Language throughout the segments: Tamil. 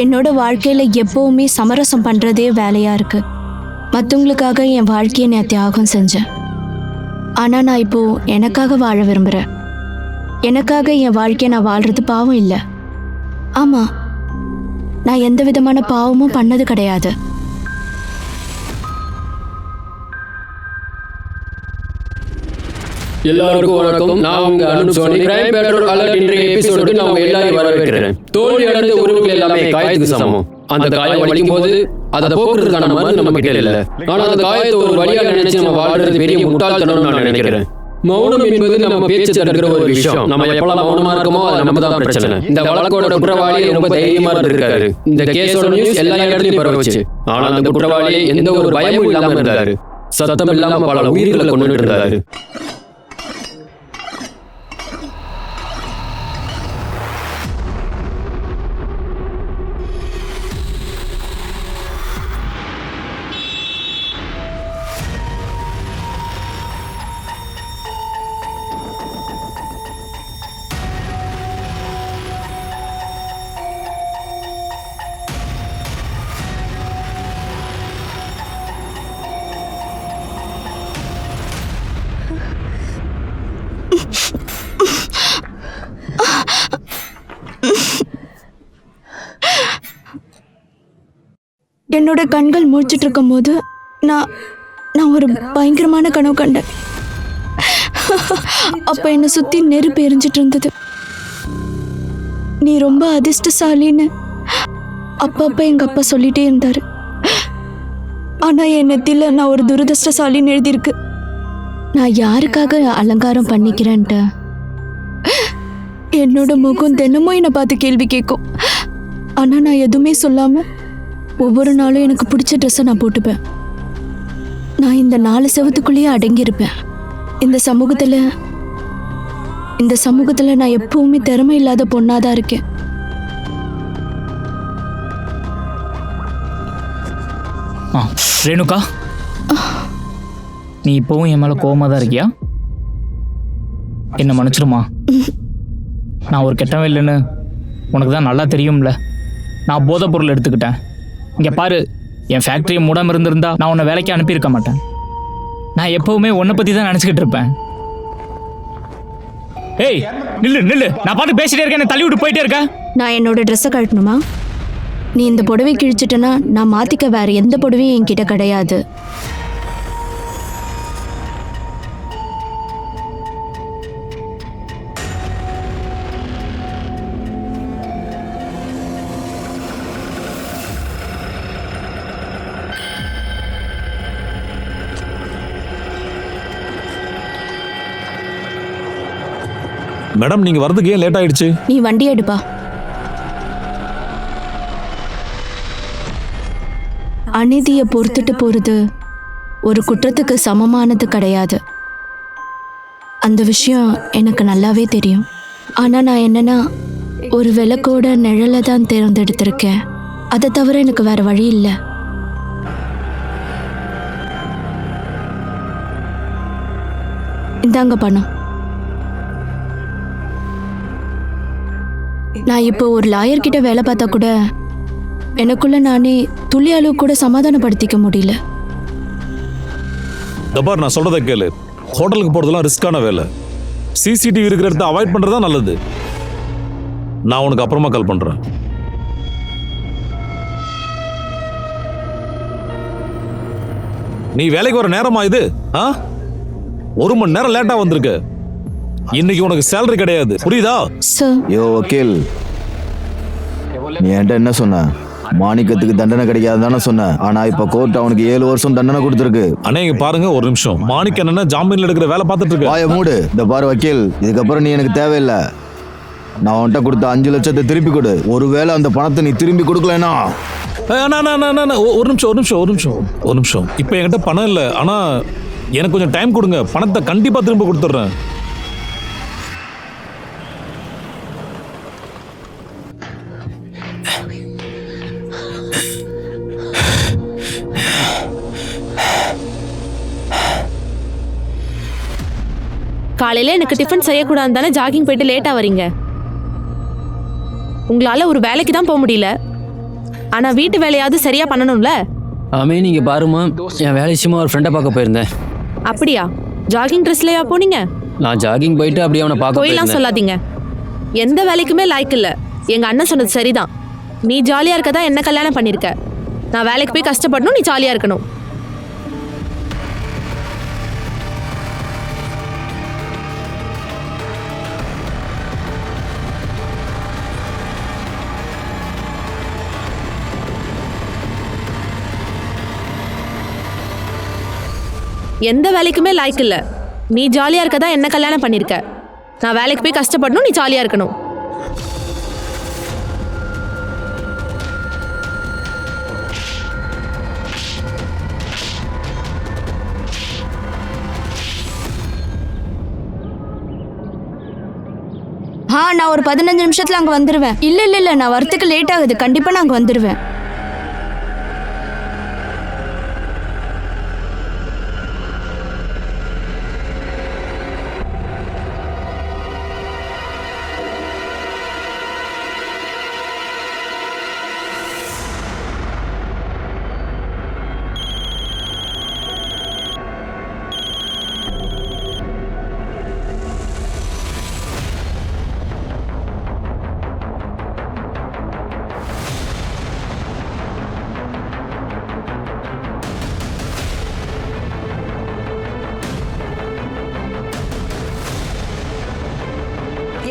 என்னோட வாழ்க்கையில எப்பவுமே சமரசம் பண்றதே வேலையா இருக்கு. மற்றவங்களுக்காக என் வாழ்க்கையை நான் தியாகம் செஞ்சேன். ஆனா நான் இப்போ எனக்காக வாழ விரும்புறேன். எனக்காக என் வாழ்க்கையை நான் வாழ்றது பாவம் இல்லை. ஆமா, நான் எந்த விதமான பாவமும் பண்ணது கிடையாது. எல்லாருக்கும் வணக்கம். நான் உங்க அனுப் சோனி. கிரைம் பெட்ரோல் அலர்ட் இன்றைய எபிசோடுக்கு நான் உங்க எல்லாரையும் வரவேற்கிறேன். தோல்வி அடைந்த உறவுகள் எல்லாமே காயத்துக்கு சமம். அந்த காயம் வலிக்கும் போது அதை போக்குறதுக்கான மருந்து நம்ம கிட்ட இல்ல. ஆனா அந்த காயத்தை ஒரு வழியா நினைச்சு நம்ம வாழ்றது பெரிய முட்டாள்தனம் நான் நினைக்கிறேன். மௌனம் என்பது நம்ம பேச்சு தடுக்கிற ஒரு விஷயம். நம்ம எப்பெல்லாம் மௌனமா இருக்கோமோ அது நம்ம தான் பிரச்சனை. இந்த வழக்கோட குற்றவாளி ரொம்ப தைரியமா இருக்காரு. இந்த கேஸோட நியூஸ் எல்லா இடத்துலயும் பரவுச்சு. ஆனா அந்த குற்றவாளி எந்த ஒரு பயமும் இல்லாம இருந்தாரு. சத்தம் இல்லாம பல உயிர்களை கொண்டு இருந்தாரு. என்னோட கண்கள் மூழ்கிட்டு இருக்கும் போது நான் ஒரு பயங்கரமான கனவு கண்டேன். அப்ப என்னை சுத்தி நெருப்பு எரிஞ்சிட்டு இருந்தது. நீ ரொம்ப அதிர்ஷ்டசாலின்னு அப்பப்ப எங்க அப்பா சொல்லிட்டே இருந்தாரு. ஆனா என் நெத்தில நான் ஒரு துரதிர்ஷ்டசாலின்னு எழுதியிருக்கு. நான் யாருக்காக அலங்காரம் பண்ணிக்கிறேன்ட்டு என்னோட முகம் தினமும் என்னை பார்த்து கேள்வி கேட்கும். ஆனா நான் எதுவுமே சொல்லாம ஒவ்வொரு நாளும் எனக்கு பிடிச்ச ட்ரெஸ்ஸை நான் போட்டுப்பேன். நான் இந்த 4 செவத்துக்குள்ளேயே அடங்கியிருப்பேன். இந்த சமூகத்துல நான் எப்பவுமே திறமை இல்லாத பொண்ணாதான் இருக்கேன். ரேணுகா, நீ இப்பவும் என் மேல கோவமா தான் இருக்கியா? என்ன மன்னிச்சிருமா. நான் ஒரு கெட்டவன் இல்லைன்னு உனக்கு தான் நல்லா தெரியும்ல. நான் போதைப் பொருள் எடுத்துக்கிட்டேன். இங்கே பாரு, என் ஃபேக்ட்ரியை மூடாமல் இருந்திருந்தா நான் உன்னை வேலைக்கு அனுப்பியிருக்க மாட்டேன். நான் எப்பவுமே உன்னை பற்றி தான் நினச்சிக்கிட்டு இருப்பேன். ஏய் நில்லு நில்லு, நான் பார்த்து பேசிட்டே இருக்கேன், என்ன தள்ளி விட்டு போயிட்டே இருக்க. நான் என்னோட ட்ரெஸ்ஸை கழட்டணுமா? நீ இந்த புடவை கிழிச்சிட்டனா நான் மாற்றிக்க வேற எந்த புடவையும் என்கிட்ட கிடையாது. மேடம், நீங்க வரதுக்கு ஏன் லேட் ஆயிடுச்சு? நீ வண்டி எடுப்பா. அநீதியை பொறுத்துட்டு போறது ஒரு குற்றத்துக்கு சமமானது கிடையாது. அந்த விஷயம் எனக்கு நல்லாவே தெரியும். ஆனா நான் என்னன்னா ஒரு விளக்கோட நிழலை தான் தேர்ந்தெடுத்திருக்கேன். அதை தவிர எனக்கு வேற வழி இல்லை. இந்தாங்க பணம். நான் இப்போ ஒரு லாயர்கிட்ட வேலை பார்த்தா கூட எனக்குள்ள நானே துளி அளவு கூட சமாதானப்படுத்திக்க முடியல. தபார், நான் சொல்றதை கேளு. ஹோட்டலுக்கு போறதெல்லாம் ரிஸ்கான வேலை. சிசிடிவி இருக்கிற இடத்த அவாய்ட் பண்றதா நல்லது. நான் உனக்கு அப்புறமா கால் பண்றேன். நீ வேலைக்கு வர நேரமா இது? 1 மணி நேரம் லேட்டா வந்திருக்க. இன்னைக்கு உனக்கு சேலரி கிடையாது, புரியுதா? யோ வக்கீல், நீ என்கிட்ட என்ன சொன்ன? மாணிக்கத்துக்கு தண்டனை கிடைக்காது தானே சொன்ன. ஆனா இப்ப கோர்ட் அவனுக்கு 7 வருஷம் தண்டனை கொடுத்துருக்கு. அண்ணே இங்க பாருங்க ஒரு நிமிஷம். மாணிக்க என்ன ஜாமீன்ல எடுக்கிற வேலை பார்த்துட்டு இருக்கு. வாய மூடு. இந்த பாரு வக்கீல், இதுக்கப்புறம் நீ எனக்கு தேவையில்லை. நான் உன்கிட்ட கொடுத்த 5 லட்சத்தை திருப்பி கொடு. ஒருவேளை அந்த பணத்தை நீ திரும்பி கொடுக்கலனா ஒரு நிமிஷம். இப்ப என்கிட்ட பணம் இல்லை. ஆனா எனக்கு கொஞ்சம் டைம் கொடுங்க. பணத்தை கண்டிப்பா திரும்ப கொடுத்துட்றேன். காலையில எனக்கு டிஃபன் செய்யக்கூடாது தானே ஜாகிங் போயிட்டு லேட்டா வரீங்க. உங்களால ஒரு வேலைக்கு தான் போக முடியல. ஆனா வீட்டு வேலையாவது சரியா பண்ணணும்ல. அமீன் நீங்க பாருமா, என் வேலை விஷயமா ஒரு ஃப்ரெண்டை பார்க்க போயிருந்தேன். அப்படியா? ஜாகிங் ட்ரெஸ்லயா போனீங்க? நான் ஜாகிங் போயிட்டு அப்படியே அவனை பார்க்க போயெல்லாம் போயிருந்தேன். சொல்லாதீங்க. எந்த வேலைக்குமே லாய்க்கு இல்ல. எங்க அண்ணன் சொன்னது சரிதான். நீ ஜாலியா இருக்கதா என்ன கல்யாணம் பண்ணிருக்க. நான் வேலைக்கு போய் கஷ்டப்படணும், நீ ஜாலியா இருக்கணும். எந்த வேலைக்குமே லாய்க்கு இல்ல. நீ ஜாலியா இருக்கதா என்ன கல்யாணம் பண்ணிருக்க. நான் வேலைக்கு போய் கஷ்டப்படணும், நீ ஜாலியா இருக்கணும். நான் ஒரு 15 நிமிஷத்துல அங்க வந்துருவேன். இல்ல நான் வரத்துக்கு லேட் ஆகுது. கண்டிப்பா நான் அங்க வந்துருவேன்.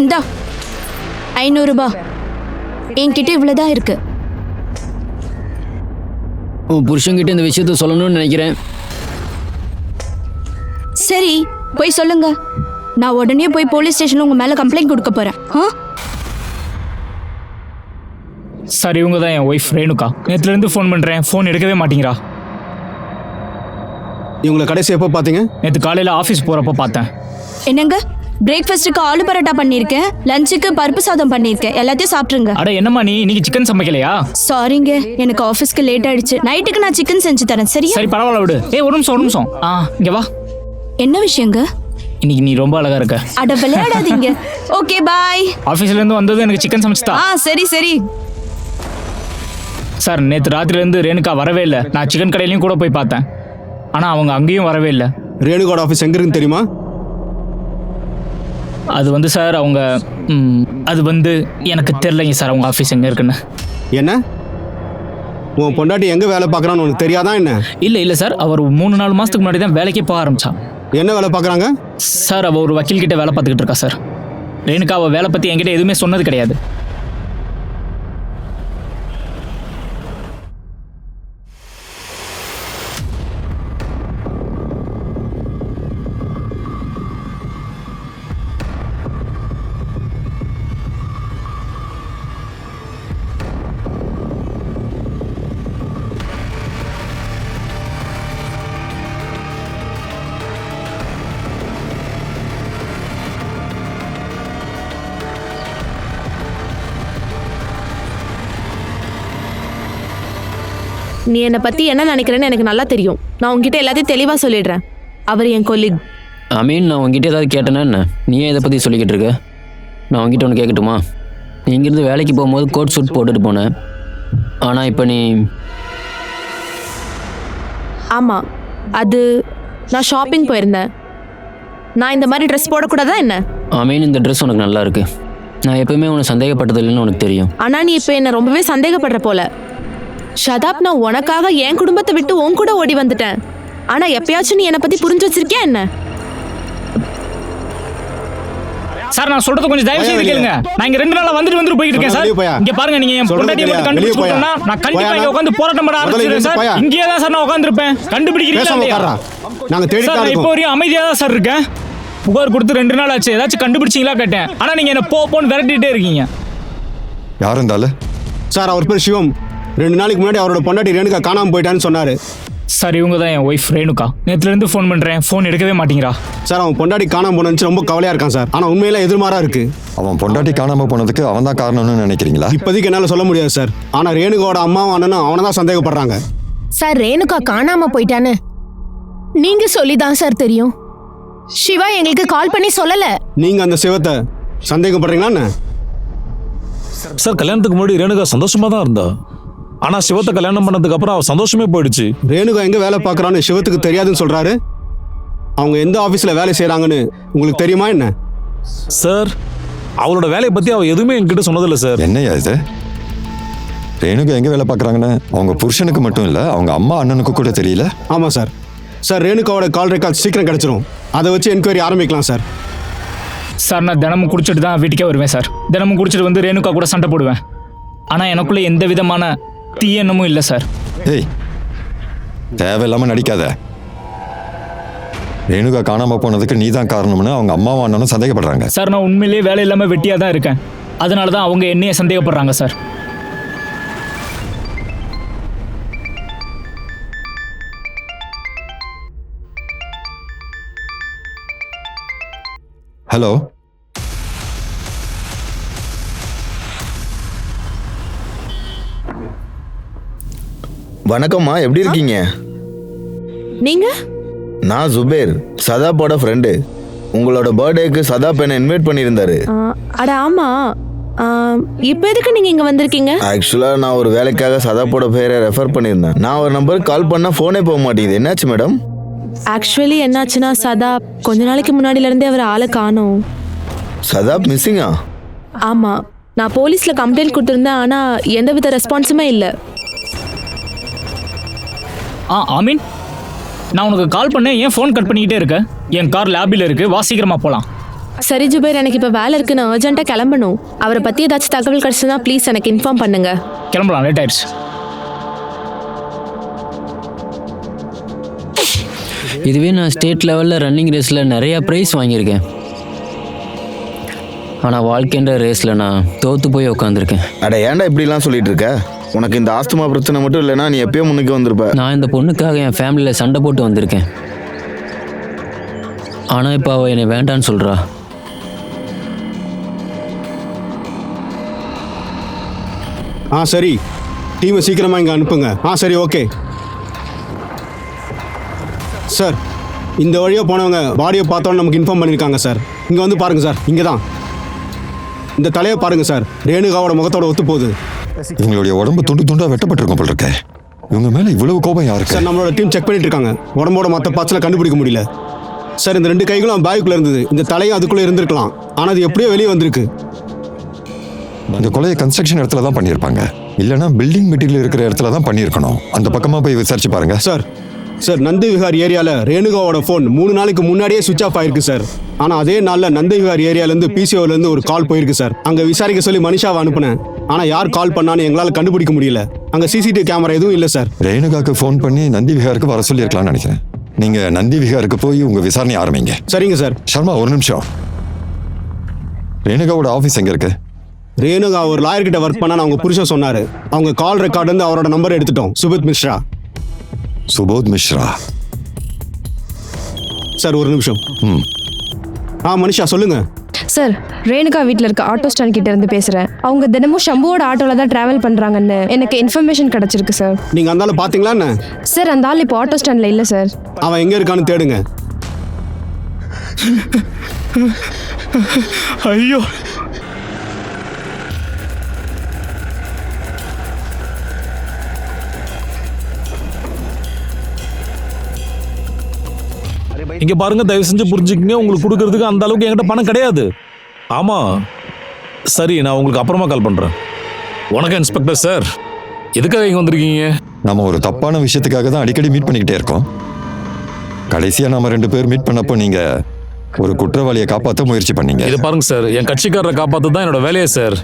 இந்தா 500 ரூபாய். என்கிட்ட இவ்வளவுதான் இருக்கு. உன் புருஷன்கிட்ட இந்த விஷயத்த சொல்லணும்னு நினைக்கிறேன். சரி போய் சொல்லுங்க. நான் உடனே போய் போலீஸ் ஸ்டேஷன்ல உங்க மேல கம்ப்ளைண்ட் கொடுக்க போறேன். சார் இவங்க தான் என் ஒய்ஃப் ரேணுகா. நேற்றுலேருந்து ஃபோன் பண்ணுறேன், ஃபோன் எடுக்கவே மாட்டேங்கிறா. இவங்களை கடைசி எப்போ பார்த்தீங்க? நேற்று காலையில் ஆஃபீஸ் போகிறப்ப பார்த்தேன். என்னங்க, பிரேக்ஃபாஸ்ட்டுக்கு ஆலு பரோட்டா பண்ணியிருக்கேன், லஞ்சுக்கு பருப்பு சாதம் பண்ணியிருக்கேன். எல்லாத்தையும் சாப்பிட்ருங்க. அட என்னம்மா நீ இன்னைக்கு சிக்கன் சமைக்கலையா? சாரிங்க, எனக்கு ஆஃபீஸ்க்கு லேட் ஆயிடுச்சு. நைட்டுக்கு நான் சிக்கன் செஞ்சு தரேன். சரியா? சரி பரவாயில்ல விடு. ஒரு நிமிஷம். இங்கே வா. என்ன விஷயங்க? இன்னைக்கு நீ ரொம்ப அழகா இருக்க. அட விளையாடாதீங்க. Okay bye. ஆஃபீஸ்லேருந்து வந்தது எனக்கு சிக்கன் சமைச்சுதா? சரி. சார் நேற்று ராத்திரிலேருந்து ரேணுகா வரவே இல்லை. நான் சிக்கன் கடையிலையும் கூட போய் பார்த்தேன், ஆனால் அவங்க அங்கேயும் வரவே இல்லை. ரேணுகாவோட ஆஃபீஸ் எங்கே இருக்குன்னு தெரியுமா? அது வந்து சார் அவங்க அது வந்து எனக்கு தெரிலங்க சார் அவங்க ஆஃபீஸ் எங்கே இருக்குன்னு. என்ன உன் பொண்டாட்டி எங்கே வேலை பார்க்குறான்னு உனக்கு தெரியாதான் என்ன? இல்லை சார், அவர் 3-4 மாதத்துக்கு முன்னாடி தான் வேலைக்கே போக ஆரம்பிச்சா. என்ன வேலை பார்க்குறாங்க? சார் அவள் ஒரு வக்கீல் கிட்ட வேலை பார்த்துக்கிட்டு இருக்கா சார். ரேணுகா அவள் வேலை பற்றி என்கிட்ட எதுவுமே சொன்னது கிடையாது. நீ என்னை பத்தி என்ன நினைக்கிறேன்னு எனக்கு நல்லா தெரியும். நான் உங்ககிட்ட எல்லாத்தையும் தெளிவா சொல்லிடுறேன். அவர் என் கொலீக். அமீன் நான் உங்ககிட்ட ஏதாவது கேட்டேன்னா என்ன? நீ ஏன் இதை பற்றி சொல்லிக்கிட்டு இருக்க? நான் உங்ககிட்ட ஒன்று கேட்கட்டுமா? நீ இங்கேருந்து வேலைக்கு போகும்போது கோட் சூட் போட்டுட்டு போனேன், ஆனால் இப்போ நீ... ஆமா, அது நான் ஷாப்பிங் போயிருந்தேன். நான் இந்த மாதிரி ட்ரெஸ் போடக்கூடாதா என்ன? அமீன் இந்த ட்ரெஸ் உனக்கு நல்லா இருக்கு. நான் எப்பவுமே உன்னை சந்தேகப்பட்டது இல்லைன்னு உனக்கு தெரியும். ஆனா நீ இப்போ என்ன ரொம்பவே சந்தேகப்படுற போல. ஷதாப், நான் உனக்காக என் குடும்பத்தை விட்டு உன் கூட ஓடி வந்துட்டேன். ஆனா எப்பயாச்சும் நீ என்னை பத்தி புரிஞ்சு வச்சிருக்கியா என்ன? சார் நான் சொல்றது கொஞ்சம் தயவு செய்து கேளுங்க. நான் இங்க 2 நாளா வந்துட்டு போயிட்டு இருக்கேன் சார். இங்க பாருங்க, நீங்க என் பொண்டாட்டியை மட்டும் கண்டுபிடிச்சு கொடுத்தா நான் கண்டிப்பா இங்க உட்கார்ந்து போராட்டம் பண்ண ஆரம்பிச்சிடுறேன் சார். இங்கே தான் சார் நான் உட்கார்ந்திருப்பேன். கண்டுபிடிக்கிறீங்களா இல்லையா? நாங்க தேடி சார் இப்போ வரையும் அமைதியா தான் சார் இருக்கேன். புகார் கொடுத்து 2 நாள் ஆச்சு. ஏதாச்சும் கண்டுபிடிச்சிங்களா கேட்டேன். ஆனா நீங்க என்ன போன்னு விரட்டிட்டே இருக்கீங்க. யார் இருந்தாலும் சார் அவர் பேர் சிவம். 2 நாளைக்கு முன்னாடி அவரோட பொண்டாட்டி ரேணுகா காணாம போயிட்டான்னு சொன்னாரு. சார் இவங்க தான் என் ஒய்ஃப் ரேணுகா. நேற்றுலேருந்து ஃபோன் பண்ணுறேன், ஃபோன் எடுக்கவே மாட்டேங்கிறா. சார் அவன் பொண்டாட்டி காணாம போனச்சு ரொம்ப கவலையா இருக்கான் சார். ஆனால் உண்மையில எதிர்மாறா இருக்கு. அவன் பொண்டாட்டி காணாம போனதுக்கு அவன் தான் காரணம்னு நினைக்கிறீங்களா? இப்போதைக்கு என்னால் சொல்ல முடியாது சார். ஆனால் ரேணுகாவோட அம்மாவும் அண்ணனும் அவனை தான் சந்தேகப்படுறாங்க. சார் ரேணுகா காணாம போயிட்டான்னு நீங்க சொல்லிதான் சார் தெரியும். சிவா எங்களுக்கு கால் பண்ணி சொல்லல. நீங்க அந்த சிவத்தை சந்தேகப்படுறீங்களா என்ன? சார் கல்யாணத்துக்கு முன்னாடி ரேணுகா சந்தோஷமா தான் இருந்தா. ஆனா சிவத்தை கல்யாணம் பண்ணதுக்கு அப்புறம் அவ சந்தோஷமே போயிடுச்சு. ரேணுகா எங்க வேலை பார்க்கறான்னு சிவத்துக்கு தெரியாதுன்னு சொல்றாரு. அவங்க எந்த ஆபீஸ்ல வேலை செய்றாங்கன்னு உங்களுக்கு தெரியுமா என்ன? சார், அவளோட வேலையை பத்தி அவ எதுவுமே என்கிட்ட சொன்னதில்லை சார். என்னையா இது? ரேணுகா எங்க வேலை பார்க்கறாங்கன்னு அவங்க புருஷனுக்கு மட்டும் இல்ல, அவங்க அம்மா அண்ணனுக்கு கூட தெரியல. ஆமா சார். சார், ரேணுகாவோட கால் ரெக்கார்ட் சீக்கிரம் கிடைச்சிரும். அதை வச்சு என்கொயரி ஆரம்பிக்கலாம் சார். சார், நான் தினமும் குடிச்சிட்டு தான் வீட்டுக்கே வருவேன் சார். தினமும் குடிச்சிட்டு வந்து ரேணுகா கூட சண்டை போடுவேன். ஆனால் எனக்குள்ள எந்த விதமான தீய எண்ணமும் இல்லை சார். ஏய், தேவையில்லாம நடிக்காத. ரேணுகா காணாம போனதுக்கு நீ தான் காரணம்னு அவங்க அம்மாவும் அண்ணனும் சந்தேகப்படுறாங்க. சார், நான் உண்மையிலேயே வேலை இல்லாமல் வெட்டியாக தான் இருக்கேன். அதனால தான் அவங்க என்னையே சந்தேகப்படுறாங்க சார். ஹலோ, வணக்கம்மா, எப்படி இருக்கீங்க? நீங்க? நான் ஜுபேர், சதாப்போட ஃப்ரெண்டு. உங்களோட பர்த்டேக்கு சதாப் என்ன இன்வைட் பண்ணியிருந்தாரு. அட ஆமா. இப்போ எதுக்கு நீங்க இங்க வந்திருக்கீங்க? ஆக்சுவலாக நான் ஒரு வேலைக்காக சதாப்போட பேரை ரெஃபர் பண்ணியிருந்தேன். நான் ஒரு நம்பருக்கு கால் பண்ணால் ஃபோனே போக மாட்டேங்குது. என்னாச்சு மேடம்? ஆக்சுவலி என்னாச்சுன்னா சதாப் கொஞ்ச நாளைக்கு முன்னாடில இருந்தே அவர் ஆளை காணோம். சதாப் மிஸ்ஸிங்கா? ஆமா, நான் போலீஸ்ல கம்ப்ளைண்ட் கொடுத்துருந்தேன். ஆனா எந்தவித ரெஸ்பான்ஸுமே இல்லை. ஆமீன், நான் உனக்கு கால் பண்ணேன், ஏன் ஃபோன் கட் பண்ணிக்கிட்டே இருக்க? என் கார் லேபில் இருக்கு, வா சீக்கிரமா போகலாம். சரி ஜுபேர், எனக்கு இப்போ வேலை இருக்கு, நான் அர்ஜென்ட்டாக கிளம்பணும். அவரை பற்றி ஏதாச்சும் தகவல் கிடச்சுன்னா ப்ளீஸ் எனக்கு இன்ஃபார்ம் பண்ணுங்க. கிளம்பலாம், லேட் ஆயிடுச்சு. இதுவே நான் ஸ்டேட் லெவலில் ரன்னிங் ரேஸில் நிறையா ப்ரைஸ் வாங்கியிருக்கேன். ஆனால் வாழ்க்கைன்ற ரேஸில் நான் தோற்று போய் உட்காந்துருக்கேன். அட ஏன்டா இப்படிலாம் சொல்லிட்டு இருக்க? உனக்கு இந்த ஆஸ்துமா பிரச்சனை மட்டும் இல்லைன்னா நீ எப்பயோ முன்னுக்கு வந்திருப்ப. நான் இந்த பொண்ணுக்காக என் ஃபேமிலியில் சண்டை போட்டு வந்திருக்கேன். ஆனால் இப்போ அவள் என்னை வேண்டான்னு சொல்கிறா. சரி, டீமை சீக்கிரமாக இங்கே அனுப்புங்க. சரி, ஓகே சார். இந்த வழியாக போனவங்க பாடியை பார்த்தோன்னு நமக்கு இன்ஃபார்ம் பண்ணியிருக்காங்க சார். இங்கே வந்து பாருங்கள் சார், இங்கே தான். இந்த தலையை பாருங்கள் சார், ரேணுகாவோட முகத்தோட ஒத்து போகுது. இவங்களுடைய உடம்பு துண்டு துண்டா வெட்டப்பட்டிருக்கும் போல இருக்கே. இவங்க மேல இவ்வளவு கோபம் யாருக்கு? சார், நம்மளோட டீம் செக் பண்ணிட்டு இருக்காங்க. உடம்போட மற்ற பார்ட்ஸ்ல கண்டுபிடிக்க முடியல சார். இந்த 2 கைகளும் பேக்குள்ளே இருந்தது. இந்த தலையும் அதுக்குள்ளே இருந்திருக்கலாம். ஆனால் அது எப்படியோ வெளியே வந்திருக்கு. இந்த கொலையை கன்ஸ்ட்ரக்ஷன் இடத்துல தான் பண்ணியிருப்பாங்க, இல்லைன்னா பில்டிங் மெட்டீரியல் இருக்கிற இடத்துல தான் பண்ணியிருக்கணும். அந்த பக்கமாக போய் விசாரிச்சு பாருங்க. சார், நந்தி விஹார் ஏரியாவில் ரேணுகாவோட ஃபோன் 3 நாளைக்கு முன்னாடியே சுவிச் ஆஃப் ஆயிருக்கு சார். ஆனால் அதே நாளில் நந்தி விஹார் ஏரியாலேருந்து பிசிஓலேருந்து ஒரு கால் போயிருக்கு சார். அங்கே விசாரிக்க சொல்லி மனிஷாவை அனுப்புனேன். ஆனால் யார் கால் பண்ணான்னு எங்களால் கண்டுபிடிக்க முடியல. அங்கே சிசிடிவி கேமரா எதுவும் இல்லை சார். ரேணுகாக்கு ஃபோன் பண்ணி நந்தி விஹாருக்கு வர சொல்லியிருக்கலாம்னு நினைக்கிறேன். நீங்க நந்தி விஹாருக்கு போய் உங்க விசாரணை ஆரம்பிங்க. சரிங்க சார். சர்மா, ஒரு நிமிஷம். ரேணுகாவோட ஆஃபீஸ் எங்க இருக்கு? ரேணுகா ஒரு லாயர் கிட்ட ஒர்க் பண்ண அவங்க புருஷன் சொன்னாரு. அவங்க கால் ரெக்கார்டு வந்து அவரோட நம்பர் எடுத்துட்டோம். சுபோத் மிஸ்ரா. சுபோத் மிஸ்ரா சார், ஒரு நிமிஷம். மனிஷா சொல்லுங்க. சார், ரேணுகா வீட்டில் இருக்க ஆட்டோ ஸ்டாண்ட் கிட்ட இருந்து பேசுகிறேன். அவங்க தினமும் ஷம்புவோட ஆட்டோவில் தான் ட்ராவல் பண்ணுறாங்கன்னு எனக்கு இன்ஃபர்மேஷன் கிடச்சிருக்கு சார். நீங்கள் அந்த ஆள் பார்த்தீங்களா என்ன? சார், அந்த ஆள் இப்போ ஆட்டோ ஸ்டாண்டில் இல்லை சார். அவன் எங்கே இருக்கான்னு தேடுங்க. ஐயோ, இங்க பாருங்க, தயவு செஞ்சு புரிஞ்சுக்கங்க. உங்களுக்கு கொடுக்கறதுக்கு அந்த அளவுக்கு என்கிட்ட பணம் கிடையாது. ஆமா, சரி, நான் உங்களுக்கு அப்புறமா கால் பண்றேன். வணக்கம் இன்ஸ்பெக்டர் சார், எதுக்காக இங்க வந்திருக்கீங்க? நம்ம ஒரு தப்பான விஷயத்துக்காக தான் அடிக்கடி மீட் பண்ணிக்கிட்டே இருக்கோம். கடைசியா நாம 2 பேர் மீட் பண்ணப்போ நீங்க ஒரு குற்றவாளியை காப்பாற்ற முயற்சி பண்ணீங்க. இது பாருங்க சார், என் கட்சிக்காரரை காப்பாற்ற தான் என்னோட வேலையே சார்.